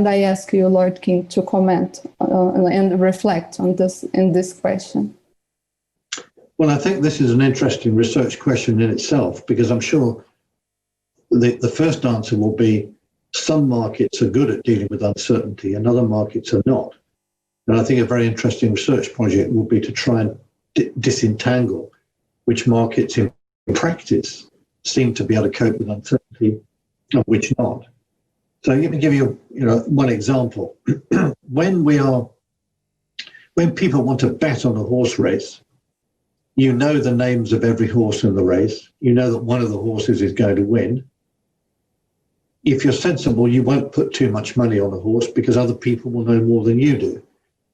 I ask you, Lord King, to comment and reflect on this in this question. Well, I think this is an interesting research question in itself, because I'm sure the first answer will be some markets are good at dealing with uncertainty and other markets are not. And I think a very interesting research project will be to try and disentangle which markets in practice seem to be able to cope with uncertainty and which not. So let me give you, one example. When people want to bet on a horse race, you know the names of every horse in the race. You know that one of the horses is going to win. If you're sensible, you won't put too much money on a horse because other people will know more than you do.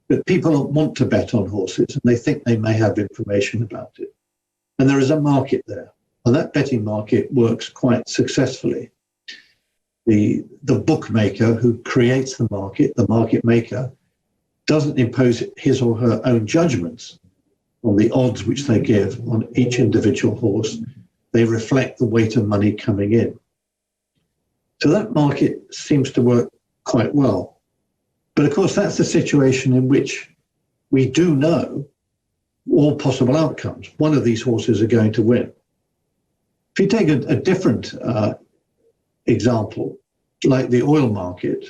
But people want to bet on horses and they think they may have information about it. And there is a market there. And that betting market works quite successfully. The bookmaker who creates the market maker, doesn't impose his or her own judgments on the odds which they give on each individual horse. They reflect the weight of money coming in. So that market seems to work quite well. But of course, that's the situation in which we do know all possible outcomes. One of these horses are going to win. If you take a different example, like the oil market.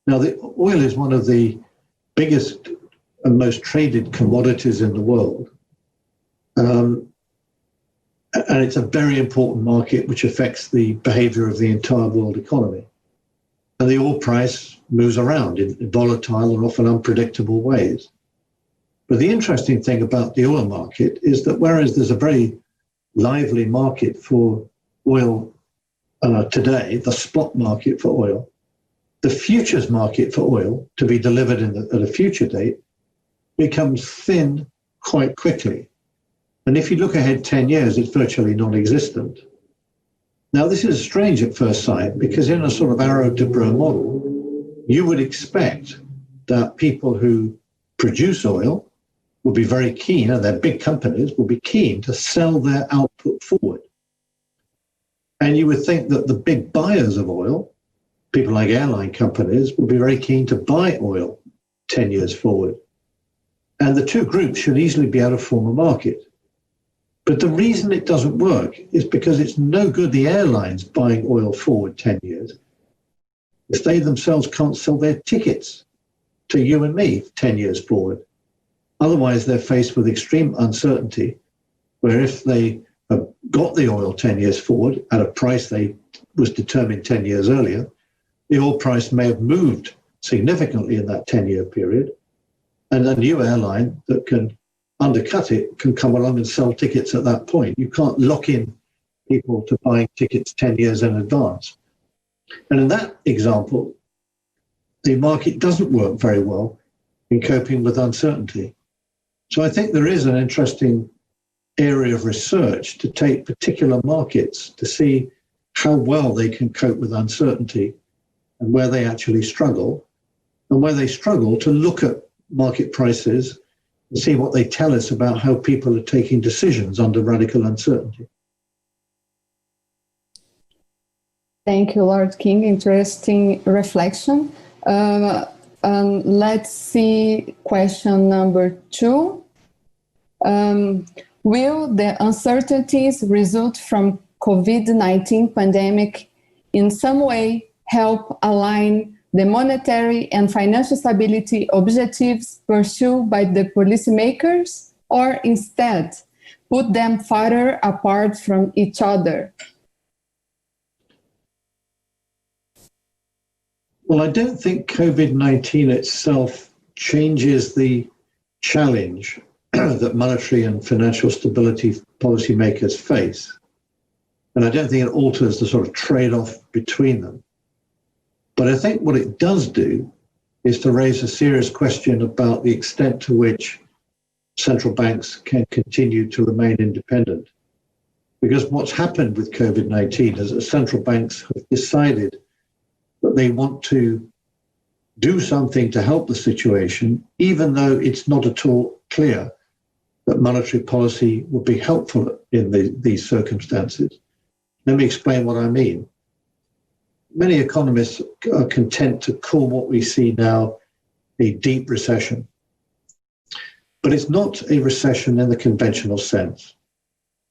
Now, the oil is one of the biggest and most traded commodities in the world. And it's a very important market which affects the behavior of the entire world economy. And the oil price moves around in volatile and often unpredictable ways. But the interesting thing about the oil market is that whereas there's a very lively market for oil today, the spot market for oil, the futures market for oil to be delivered at a future date becomes thin quite quickly. And if you look ahead 10 years, it's virtually non-existent. Now, this is strange at first sight because in a sort of arrow-to-bro model, you would expect that people who produce oil will be very keen, and their big companies will be keen to sell their output forward. And you would think that the big buyers of oil, people like airline companies, would be very keen to buy oil 10 years forward. And the two groups should easily be able to form a market. But the reason it doesn't work is because it's no good the airlines buying oil forward 10 years if they themselves can't sell their tickets to you and me 10 years forward. Otherwise, they're faced with extreme uncertainty, where if they have got the oil 10 years forward at a price they was determined 10 years earlier, the oil price may have moved significantly in that 10-year period, and a new airline that can undercut it can come along and sell tickets at that point. You can't lock in people to buying tickets 10 years in advance. And in that example, the market doesn't work very well in coping with uncertainty. So I think there is an interesting area of research to take particular markets to see how well they can cope with uncertainty and where they actually struggle, and where they struggle to look at market prices and see what they tell us about how people are taking decisions under radical uncertainty. Thank you, Lord King. Interesting reflection. Let's see question number 2. Will the uncertainties result from COVID-19 pandemic in some way help align the monetary and financial stability objectives pursued by the policymakers, or instead put them farther apart from each other? Well, I don't think COVID-19 itself changes the challenge that monetary and financial stability policymakers face. And I don't think it alters the sort of trade-off between them. But I think what it does do is to raise a serious question about the extent to which central banks can continue to remain independent. Because what's happened with COVID-19 is that central banks have decided that they want to do something to help the situation, even though it's not at all clear that monetary policy would be helpful in these circumstances. Let me explain what I mean. Many economists are content to call what we see now a deep recession. But it's not a recession in the conventional sense.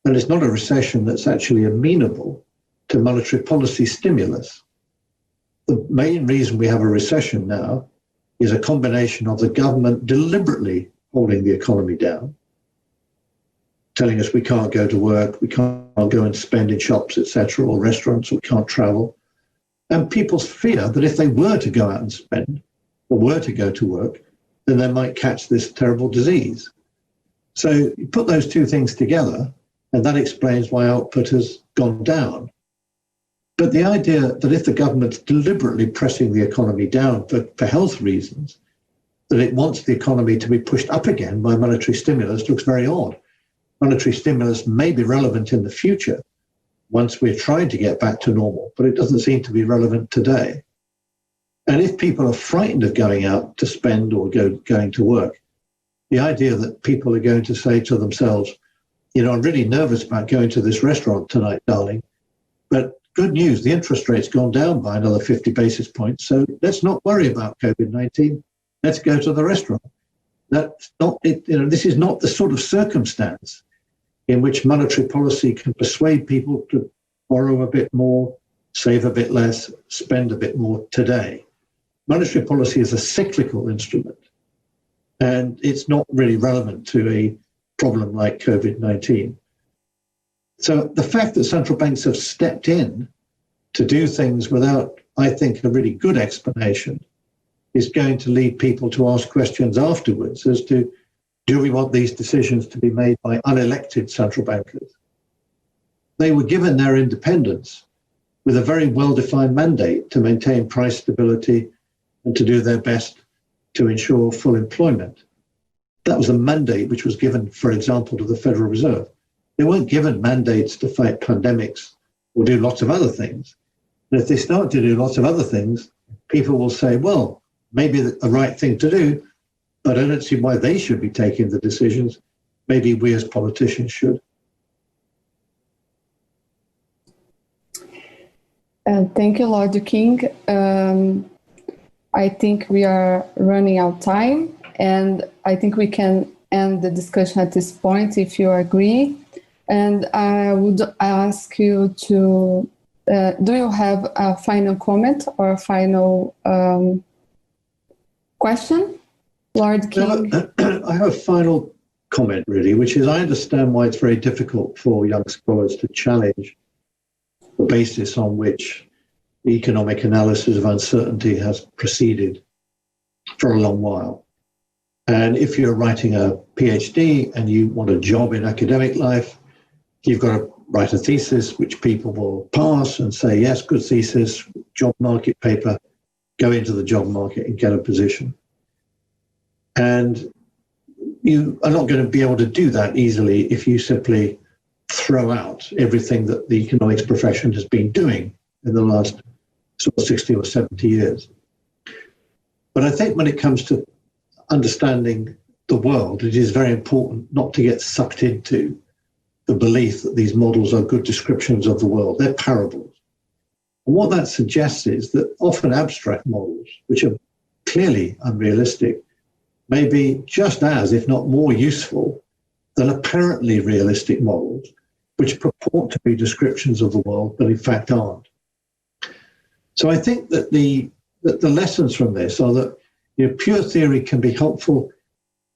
And it's not a recession that's actually amenable to monetary policy stimulus. The main reason we have a recession now is a combination of the government deliberately holding the economy down, telling us we can't go to work, we can't go and spend in shops, etc., or restaurants, or we can't travel. And people's fear that if they were to go out and spend, or were to go to work, then they might catch this terrible disease. So you put those two things together, and that explains why output has gone down. But the idea that if the government's deliberately pressing the economy down for health reasons, that it wants the economy to be pushed up again by monetary stimulus looks very odd. Monetary stimulus may be relevant in the future once we're trying to get back to normal, but it doesn't seem to be relevant today. And if people are frightened of going out to spend or going to work, the idea that people are going to say to themselves, I'm really nervous about going to this restaurant tonight, darling, but good news, the interest rate's gone down by another 50 basis points, so let's not worry about COVID-19. Let's go to the restaurant. That's not it. This is not the sort of circumstance in which monetary policy can persuade people to borrow a bit more, save a bit less, spend a bit more today. Monetary policy is a cyclical instrument, and it's not really relevant to a problem like COVID-19. So the fact that central banks have stepped in to do things without, I think, a really good explanation is going to lead people to ask questions afterwards as to, do we want these decisions to be made by unelected central bankers? They were given their independence with a very well-defined mandate to maintain price stability and to do their best to ensure full employment. That was a mandate which was given, for example, to the Federal Reserve. They weren't given mandates to fight pandemics or do lots of other things. And if they start to do lots of other things, people will say, well, maybe the right thing to do, but I don't see why they should be taking the decisions. Maybe we as politicians should. Thank you, Lord King. I think we are running out of time, and I think we can end the discussion at this point if you agree. And I would ask you to, do you have a final comment or a final question, Lord King? I have a final comment, really, which is I understand why it's very difficult for young scholars to challenge the basis on which the economic analysis of uncertainty has proceeded for a long while. And if you're writing a PhD and you want a job in academic life, you've got to write a thesis which people will pass and say, yes, good thesis, job market paper, go into the job market and get a position. And you are not going to be able to do that easily if you simply throw out everything that the economics profession has been doing in the last sort of 60 or 70 years. But I think when it comes to understanding the world, it is very important not to get sucked into the belief that these models are good descriptions of the world. They're parables. And what that suggests is that often abstract models, which are clearly unrealistic, may be just as, if not more useful than apparently realistic models, which purport to be descriptions of the world, but in fact aren't. So I think that the lessons from this are that pure theory can be helpful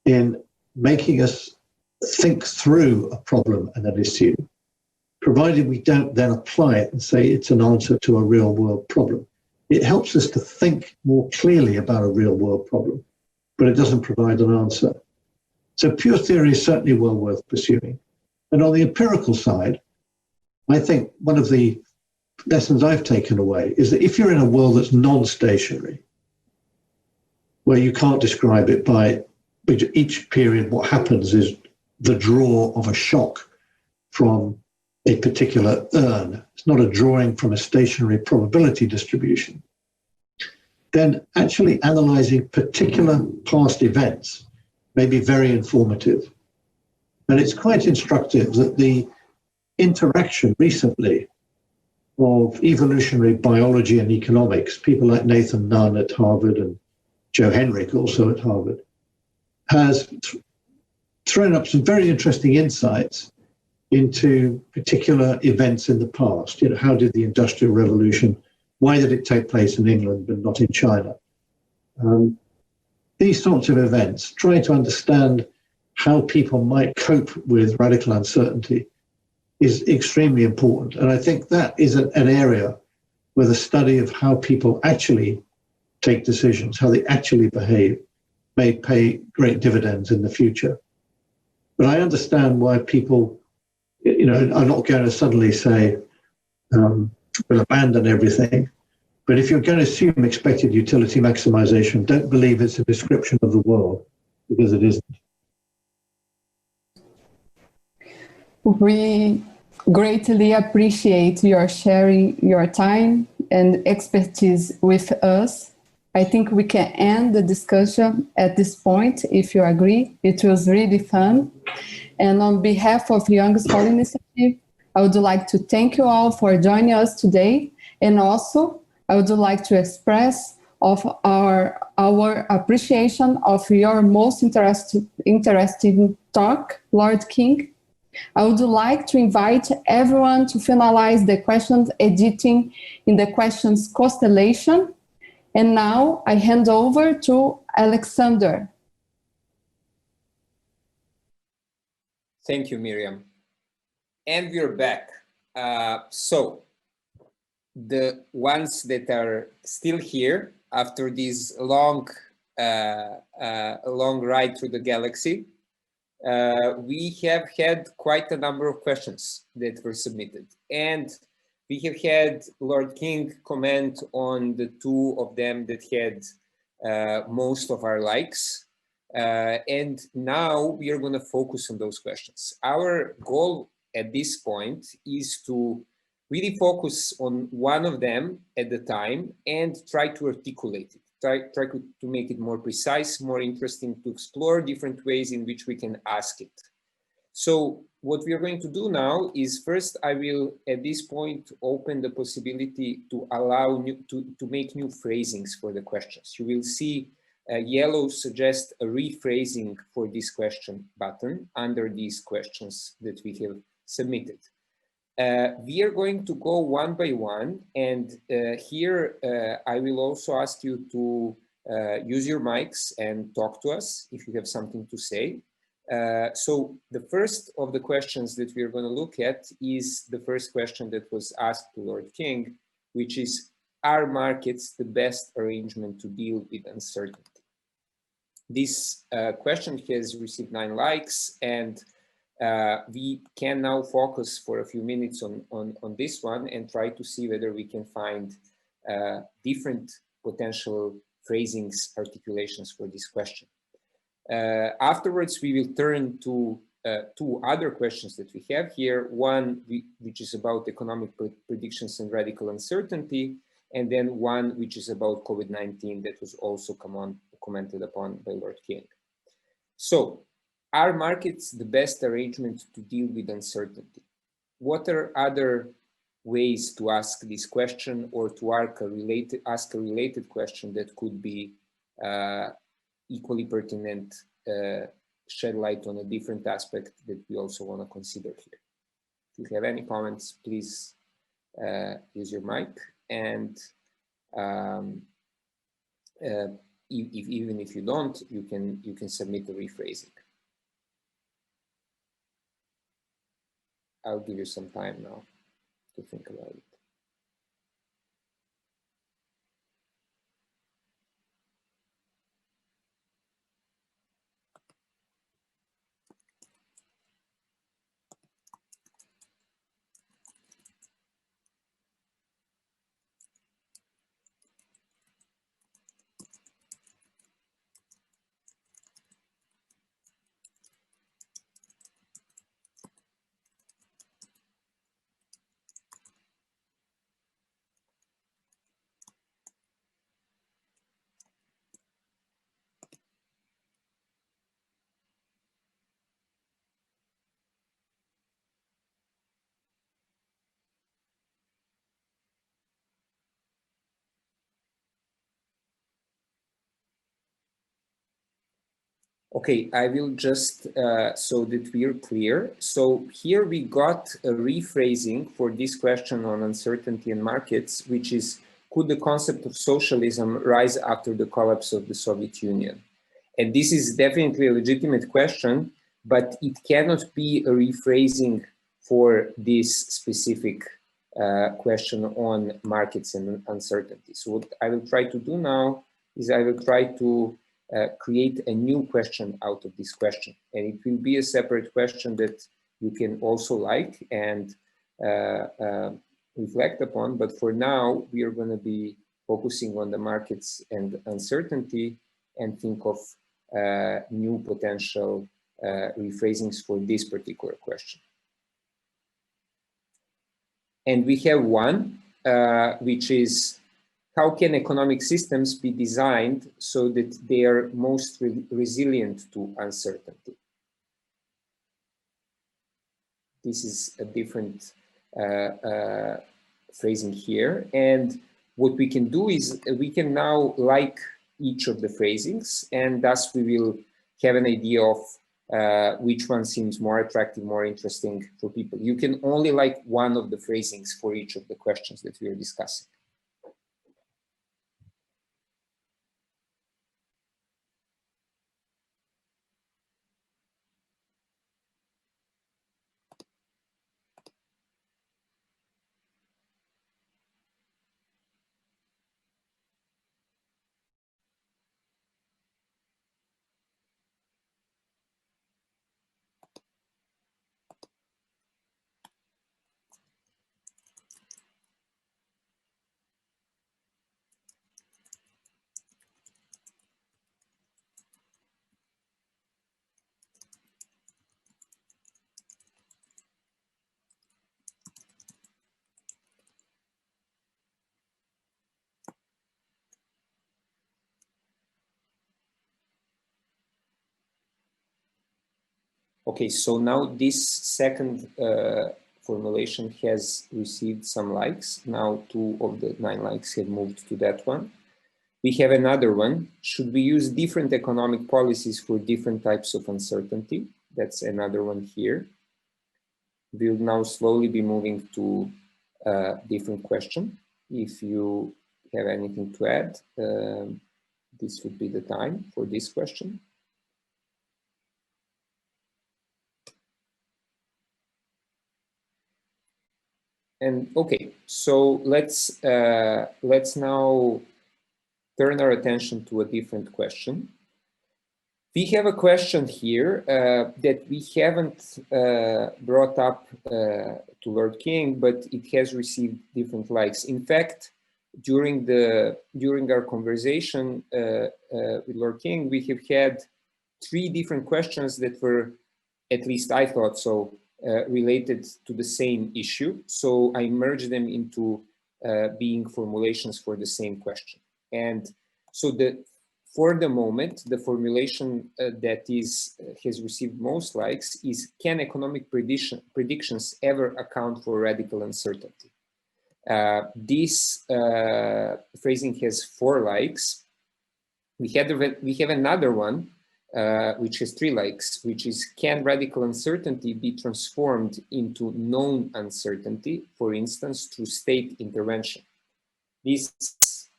in making us think through a problem and an issue, provided we don't then apply it and say it's an answer to a real world problem. It helps us to think more clearly about a real world problem, but it doesn't provide an answer. So pure theory is certainly well worth pursuing. And on the empirical side, I think one of the lessons I've taken away is that if you're in a world that's non-stationary, where you can't describe it by each period. What happens is the draw of a shock from a particular urn. It's not a drawing from a stationary probability distribution. Then actually analyzing particular past events may be very informative. And it's quite instructive that the interaction recently of evolutionary biology and economics, people like Nathan Nunn at Harvard and Joe Henrich also at Harvard, has thrown up some very interesting insights into particular events in the past. You know, how did the Industrial Revolution, why did it take place in England but not in China? These sorts of events, trying to understand how people might cope with radical uncertainty is extremely important. And I think that is an area where the study of how people actually take decisions, how they actually behave, may pay great dividends in the future. But I understand why people, you know, are not going to suddenly say, we'll abandon everything. But if you're going to assume expected utility maximization, don't believe it's a description of the world, because it isn't. We greatly appreciate your sharing your time and expertise with us. I think we can end the discussion at this point, if you agree. It was really fun. And on behalf of Young Scholar Initiative, I would like to thank you all for joining us today. And also, I would like to express of our appreciation of your most interesting talk, Lord King. I would like to invite everyone to finalize the questions editing in the questions constellation. And now I hand over to Alexander. Thank you, Miriam. And we're back. So the ones that are still here after this long ride through the galaxy, we have had quite a number of questions that were submitted. And we have had Lord King comment on the two of them that had most of our likes. And now we are going to focus on those questions. Our goal at this point is to really focus on one of them at the time and try to articulate it. Try to make it more precise, more interesting, to explore different ways in which we can ask it. So what we are going to do now is, first, I will at this point open the possibility to allow to make new phrasings for the questions. You will see yellow suggest a rephrasing for this question button under these questions that we have submitted. We are going to go one by one, and here I will also ask you to use your mics and talk to us if you have something to say. So the first of the questions that we are going to look at is the first question that was asked to Lord King, which is, are markets the best arrangement to deal with uncertainty? This question has received 9 likes, and we can now focus for a few minutes on this one and try to see whether we can find different potential phrasings, articulations for this question. Afterwards, we will turn to 2 other questions that we have here. One which is about economic predictions and radical uncertainty, and then one which is about COVID-19 that was also commented upon by Lord King. So, are markets the best arrangement to deal with uncertainty? What are other ways to ask this question, or to ask a related question that could be equally pertinent, shed light on a different aspect that we also want to consider here? If you have any comments, please use your mic, and even if you don't, you can submit the rephrasing. I'll give you some time now to think about it. Okay, I will just, so that we are clear. So here we got a rephrasing for this question on uncertainty in markets, which is, could the concept of socialism rise after the collapse of the Soviet Union? And this is definitely a legitimate question, but it cannot be a rephrasing for this specific question on markets and uncertainty. So what I will try to do now is I will try to create a new question out of this question. And it will be a separate question that you can also like and reflect upon. But for now, we are going to be focusing on the markets and uncertainty and think of new potential rephrasings for this particular question. And we have one, which is, how can economic systems be designed so that they are most resilient to uncertainty? This is a different phrasing here. And what we can do is we can now like each of the phrasings, and thus we will have an idea of which one seems more attractive, more interesting for people. You can only like one of the phrasings for each of the questions that we are discussing. Okay, so now this second formulation has received some likes. Now 2 of the 9 likes have moved to that one. We have another one. Should we use different economic policies for different types of uncertainty? That's another one here. We'll now slowly be moving to a different question. If you have anything to add, this would be the time for this question. And okay, so let's now turn our attention to a different question. We have a question here that we haven't brought up to Lord King, but it has received different likes. In fact, during our conversation with Lord King, we have had 3 different questions that were, at least I thought so, related to the same issue. So I merged them into being formulations for the same question. And so for the moment, the formulation that has received most likes is, can economic predictions ever account for radical uncertainty? This phrasing has 4 likes. We have another one which has 3 likes, which is, can radical uncertainty be transformed into known uncertainty, for instance, through state intervention? This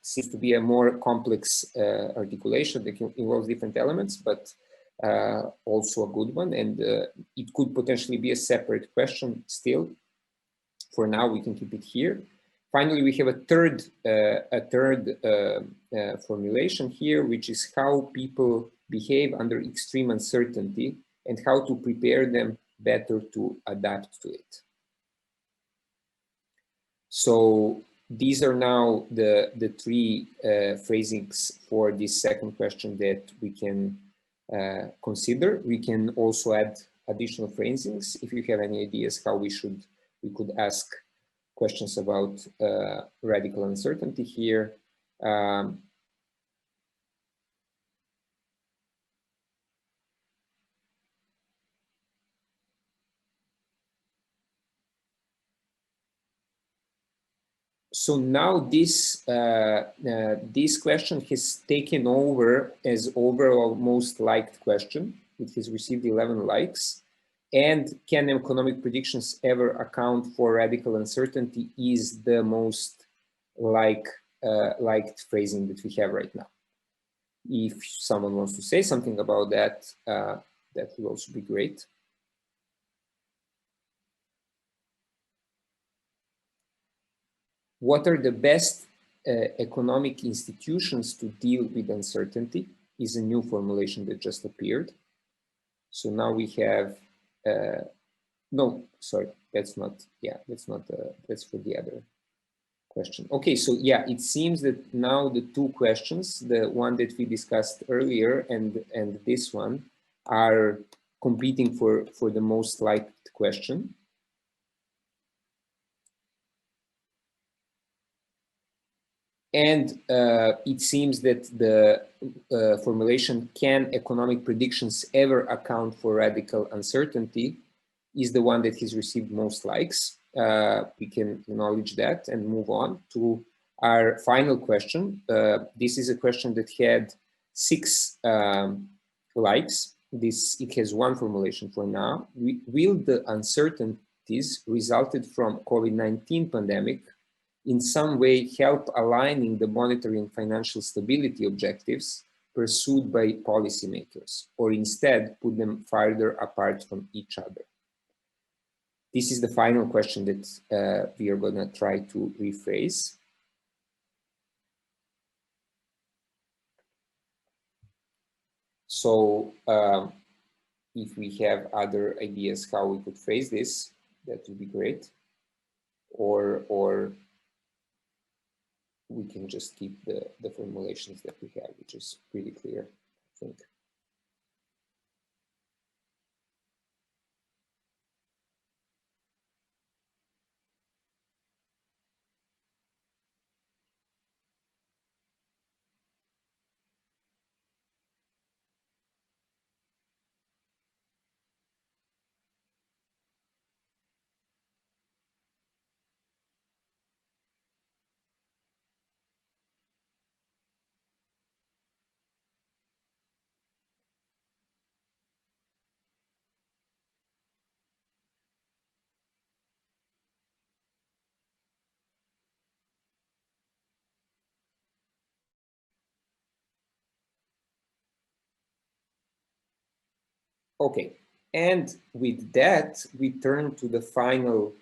seems to be a more complex articulation that involves different elements, but also a good one. And it could potentially be a separate question still. For now, we can keep it here. Finally, we have a third formulation here, which is how people behave under extreme uncertainty and how to prepare them better to adapt to it. So these are now the 3 phrasings for this second question that we can consider. We can also add additional phrasings if you have any ideas how we could ask questions about radical uncertainty here. So now this question has taken over as overall most liked question. It has received 11 likes. And can economic predictions ever account for radical uncertainty is the most liked phrasing that we have right now. If someone wants to say something about that, that would also be great. What are the best economic institutions to deal with uncertainty is a new formulation that just appeared. So now we have, no, sorry, that's not, yeah, that's not, that's for the other question. Okay, so yeah, it seems that now the two questions, the one that we discussed earlier and this one, are competing for the most liked question. And it seems that the formulation, can economic predictions ever account for radical uncertainty, is the one that has received most likes. We can acknowledge that and move on to our final question. This is a question that had 6 likes. It has one formulation for now. Will the uncertainties resulted from COVID-19 pandemic in some way help aligning the monetary and financial stability objectives pursued by policymakers, or instead put them farther apart from each other? This is the final question that we are going to try to rephrase. So if we have other ideas how we could phrase this, that would be great. Or we can just keep the formulations that we have, which is pretty clear, I think. Okay, and with that, we turn to the final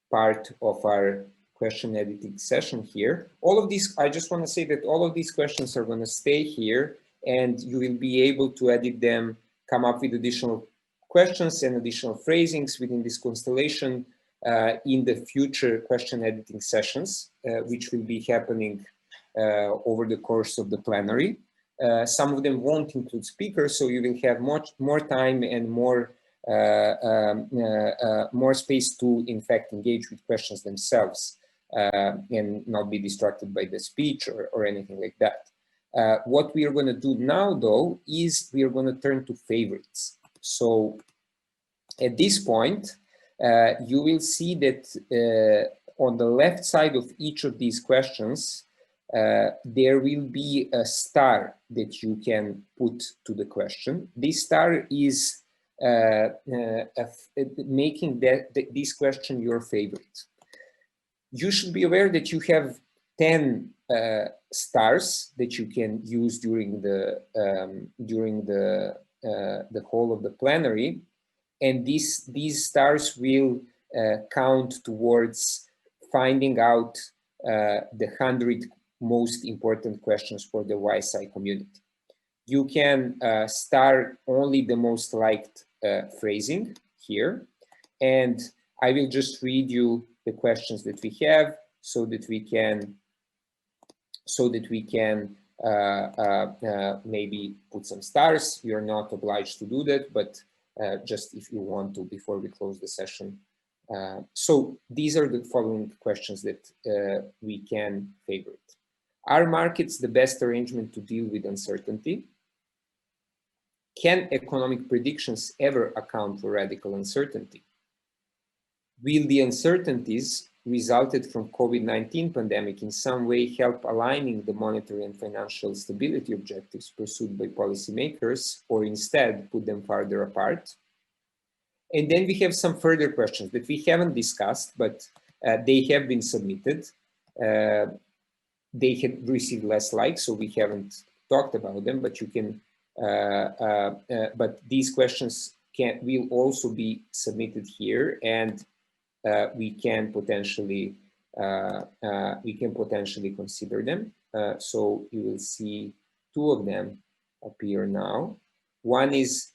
part of our question editing session here. All of these, I just want to say that all of these questions are going to stay here, and you will be able to edit them, come up with additional questions and additional phrasings within this constellation in the future question editing sessions, which will be happening over the course of the plenary. Some of them won't include speakers, so you will have more time and more space to, in fact, engage with questions themselves and not be distracted by the speech or anything like that. What we are going to do now, though, is we are going to turn to favorites. So at this point, you will see that on the left side of each of these questions, there will be a star that you can put to the question. This star is making this question your favorite. You should be aware that you have 10 stars that you can use during the whole of the plenary, and these stars will count towards finding out the 100 most important questions for the YSI community. You can star only the most liked phrasing here, and I will just read you the questions that we have so that we can maybe put some stars. You're not obliged to do that, but just if you want to before we close the session. So these are the following questions that we can favorite. Are markets the best arrangement to deal with uncertainty? Can economic predictions ever account for radical uncertainty? Will the uncertainties resulted from COVID-19 pandemic in some way help aligning the monetary and financial stability objectives pursued by policymakers, or instead put them farther apart? And then we have some further questions that we haven't discussed, but they have been submitted. They have received less likes, so we haven't talked about them, but you can, but these questions will also be submitted here, and we can potentially consider them. So you will see two of them appear now. One is,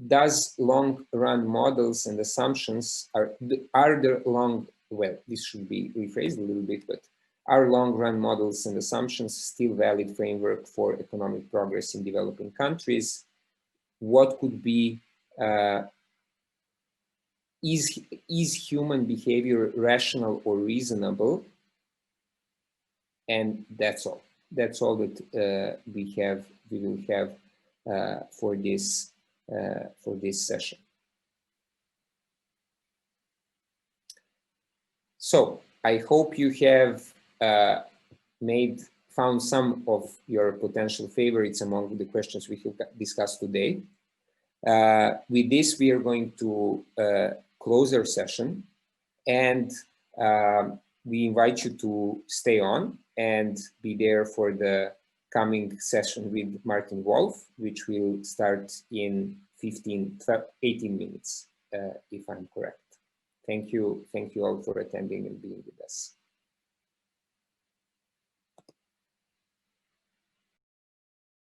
does long-run models and assumptions are the long, well, this should be rephrased a little bit, but are long-run models and assumptions still valid framework for economic progress in developing countries? What could be, is human behavior rational or reasonable? And that's all. That's all that we will have for this session. So I hope you have found some of your potential favorites among the questions we have discussed today. With this, we are going to close our session, and we invite you to stay on and be there for the coming session with Martin Wolf, which will start in 18 minutes, if I'm correct. Thank you all for attending and being with us.